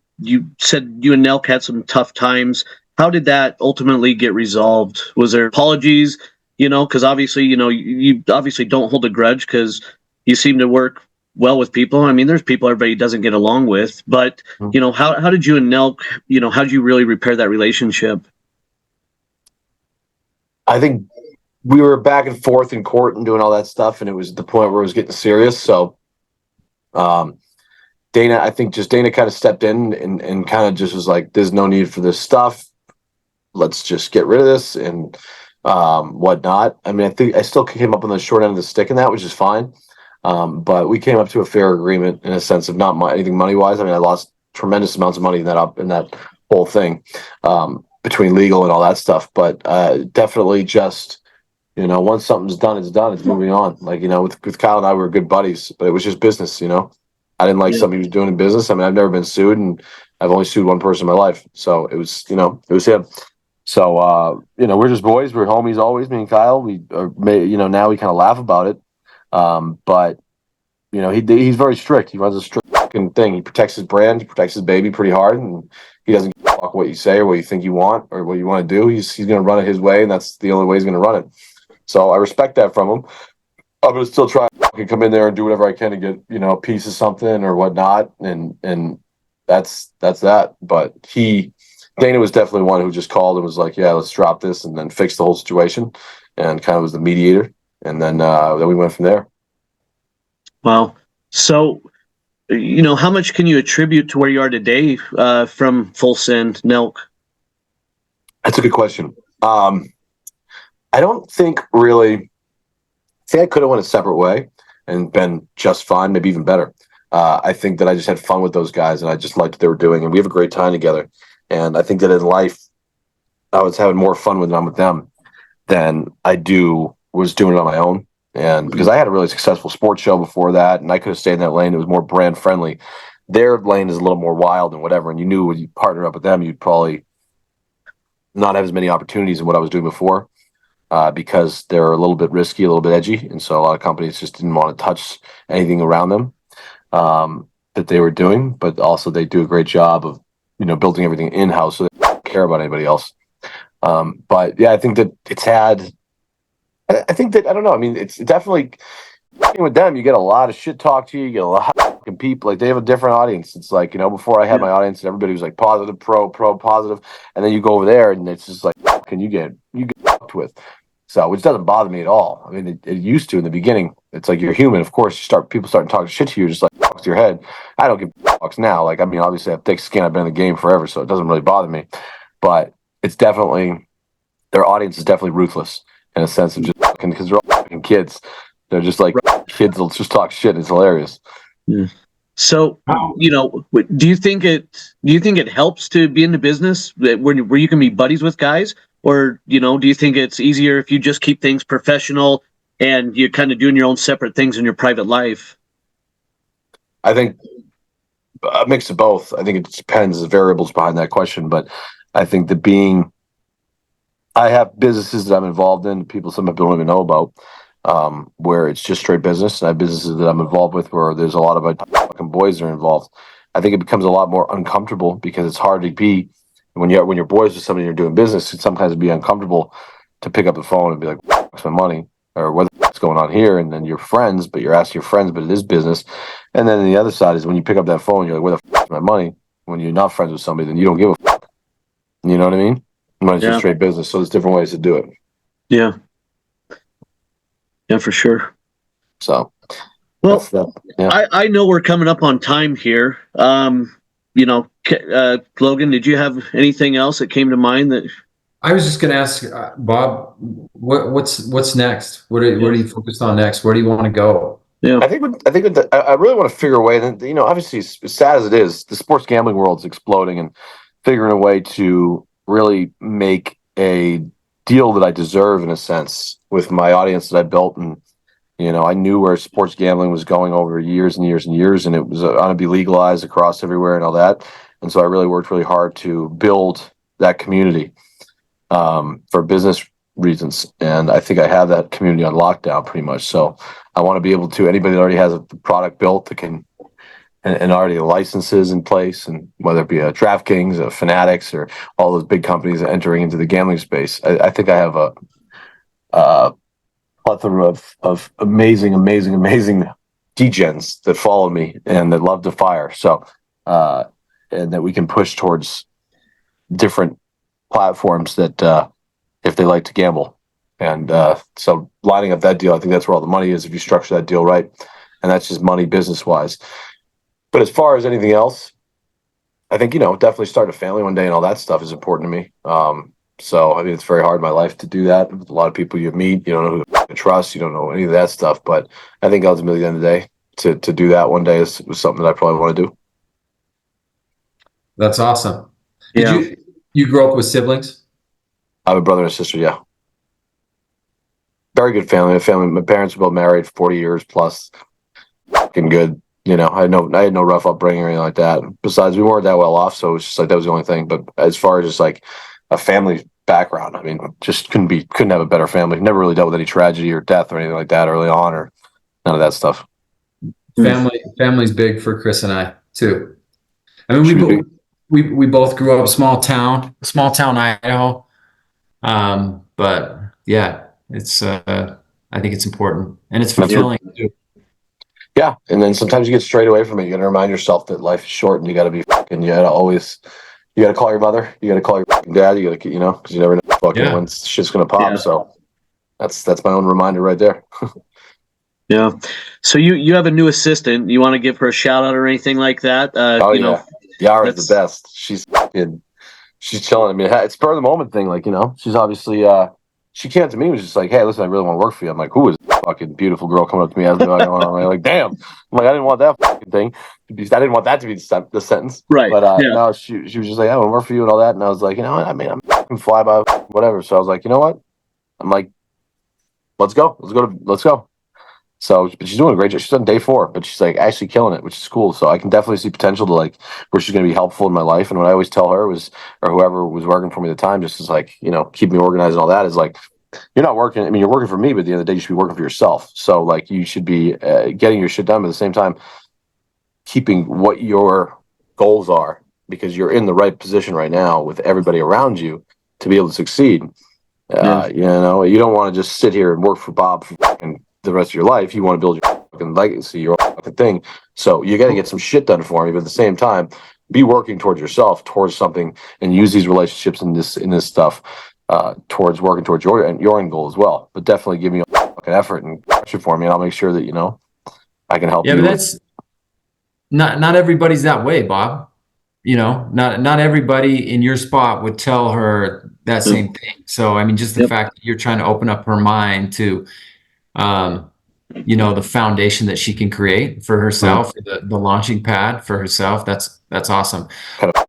said you and Nelk had some tough times. How did that ultimately get resolved? Was there apologies? Because obviously, you obviously don't hold a grudge because you seem to work well with people. I mean, there's people everybody doesn't get along with, but how did you and Nelk, how did you really repair that relationship? I think we were back and forth in court and doing all that stuff, and it was the point where it was getting serious. So, Dana kind of stepped in and kind of just was like, there's no need for this stuff. Let's just get rid of this and whatnot. I mean, I think I still came up on the short end of the stick in that, which is fine. But we came up to a fair agreement in a sense of not anything money wise. I mean, I lost tremendous amounts of money in that whole thing, between legal and all that stuff. But definitely just, once something's done, it's done. It's moving on. Like, with Kyle and I, we were good buddies, but it was just business, I didn't like something he was doing in business. I mean, I've never been sued, and I've only sued one person in my life. So it was, it was him. So, we're just boys. We're homies always, me and Kyle. Now we kind of laugh about it. But, he's very strict. He runs a strict fucking thing. He protects his brand. He protects his baby pretty hard. And he doesn't give a fuck what you say or what you think you want or what you want to do. He's going to run it his way, and that's the only way he's going to run it. So I respect that from him. I'm going to still try to come in there and do whatever I can to get, a piece of something or whatnot. And that's that. But Dana was definitely one who just called and was like, yeah, let's drop this, and then fix the whole situation, and kind of was the mediator. And then we went from there. Wow. So, how much can you attribute to where you are today from fullsend, Nelk? That's a good question. I don't think really. I think I could have went a separate way and been just fine, maybe even better. I think that I just had fun with those guys, and I just liked what they were doing, and we have a great time together. And I think that in life, I was having more fun when I'm with them than was doing it on my own. And because I had a really successful sports show before that, and I could have stayed in that lane, it was more brand friendly. Their lane is a little more wild and whatever. And you knew when you partner up with them, you'd probably not have as many opportunities in what I was doing before, because they're a little bit risky, a little bit edgy. And so a lot of companies just didn't want to touch anything around them that they were doing. But also they do a great job of, building everything in-house so they don't care about anybody else. But yeah, I think that I don't know. I mean, it's definitely with them. You get a lot of shit talk to you. You get a lot of fucking people. Like, they have a different audience. It's like, before I had my audience, everybody was like positive, pro, positive, and then you go over there and it's just like, can you get fucked with? So, which doesn't bother me at all. I mean, it used to in the beginning. It's like, you're human. Of course, people start talking shit to you, just like fucks to your head. I don't give fucks now. Like, I mean, obviously I have thick skin. I've been in the game forever, so it doesn't really bother me. But it's definitely, their audience is definitely ruthless in a sense of just fucking, because they're all fucking kids. They're just like kids will just talk shit. It's hilarious. Yeah. So, do you think it helps to be in the business where you can be buddies with guys, or do you think it's easier if you just keep things professional and you're kind of doing your own separate things in your private life? I think a mix of both. I think it depends. The variables behind that question, but I think that I have businesses that I'm involved in. Some people don't even know about. Where it's just straight business, and I have businesses that I'm involved with where there's a lot of fucking boys that are involved. I think it becomes a lot more uncomfortable because it's hard to be when you're boys with somebody you're doing business. It's sometimes be uncomfortable to pick up the phone and be like, "What's my money?" or "What's going on here?" And then you're friends, but you're asking your friends, but it is business. And then the other side is when you pick up that phone, you're like, "Where the fuck is my money?" When you're not friends with somebody, then you don't give a fuck. You know what I mean? When it's just straight business, so there's different ways to do it. Yeah. Yeah, for sure. So, well, I know we're coming up on time here. Logan, did you have anything else that came to mind that? I was just going to ask Bob, what's next? What are you focused on next? Where do you want to go? Yeah, I really want to figure a way that, obviously, as sad as it is, the sports gambling world is exploding, and figuring a way to really make a deal that I deserve in a sense with my audience that I built. And I knew where sports gambling was going over years and years and years, and it was going to be legalized across everywhere and all that. And so I really worked really hard to build that community for business reasons, and I think I have that community on lockdown pretty much. So I want to be able to, anybody that already has a product built that can, and already licenses in place, and whether it be a DraftKings, a Fanatics, or all those big companies entering into the gambling space, I think I have a plethora of amazing degens that follow me and that love to fire. So, and that we can push towards different platforms that if they like to gamble. And so lining up that deal, I think that's where all the money is if you structure that deal right. And that's just money business wise. But as far as anything else, I think, definitely start a family one day and all that stuff is important to me. So, I mean, it's very hard in my life to do that. With a lot of people you meet, you don't know who to trust, you don't know any of that stuff. But I think ultimately, at the end of the day, to do that one day was something that I probably want to do. That's awesome. Did you grow up with siblings? I have a brother and a sister, yeah. Very good family. My parents were both married 40 years plus. Fucking good. I had no rough upbringing or anything like that. Besides, we weren't that well off, so it was just like that was the only thing. But as far as just like a family background, I mean, just couldn't have a better family. Never really dealt with any tragedy or death or anything like that early on, or none of that stuff. Family's big for Chris and I too. I mean, we both grew up small town Idaho. But yeah, it's I think it's important, and it's fulfilling too. Yeah, and then sometimes you get straight away from it. You got to remind yourself that life is short, and you got to be fucking. You got to call your mother. You got to call your fucking dad. You got to, because you never know fucking when shit's gonna pop. Yeah. So that's my own reminder right there. Yeah. So you have a new assistant. You want to give her a shout out or anything like that? Yara's the best. She's chilling. I mean, it's spur of the moment thing. Like, she's obviously she came to me and was just like, "Hey, listen, I really want to work for you." I'm like, "Who is this fucking beautiful girl coming up to me?" I'm like, "Damn!" I'm like, "I didn't want that fucking thing. Because I didn't want that to be the sentence. Right. But Yeah. no, she was just like, I want to work for you and all that. And I was like, you know what? I mean, I'm fucking fly by whatever. So I was like, you know what? I'm like, let's go. Let's go. So, but she's doing a great job. She's on day 4, but she's like actually killing it, which is cool. So I can definitely see potential to like where she's going to be helpful in my life. And what I always tell her was, or whoever was working for me at the time, just is like, you know, keep me organized and all that, is like, you're not working. I mean, you're working for me, but at the end of the day, you should be working for yourself. So like, you should be getting your shit done, but at the same time, keeping what your goals are, because you're in the right position right now with everybody around you to be able to succeed. You know, you don't want to just sit here and work for Bob for the rest of your life. You want to build your fucking legacy, your fucking thing. So you got to get some shit done for me, but at the same time, be working towards yourself, towards something, and use these relationships in this stuff towards working towards your end goal as well. But definitely give me a fucking effort and pressure for me, and I'll make sure that, you know, I can help you. Yeah, but that's not everybody's that way, Bob. You know, not everybody in your spot would tell her that same thing. So I mean, just the fact that you're trying to open up her mind to you know, the foundation that she can create for herself, the launching pad for herself, that's awesome. Kind of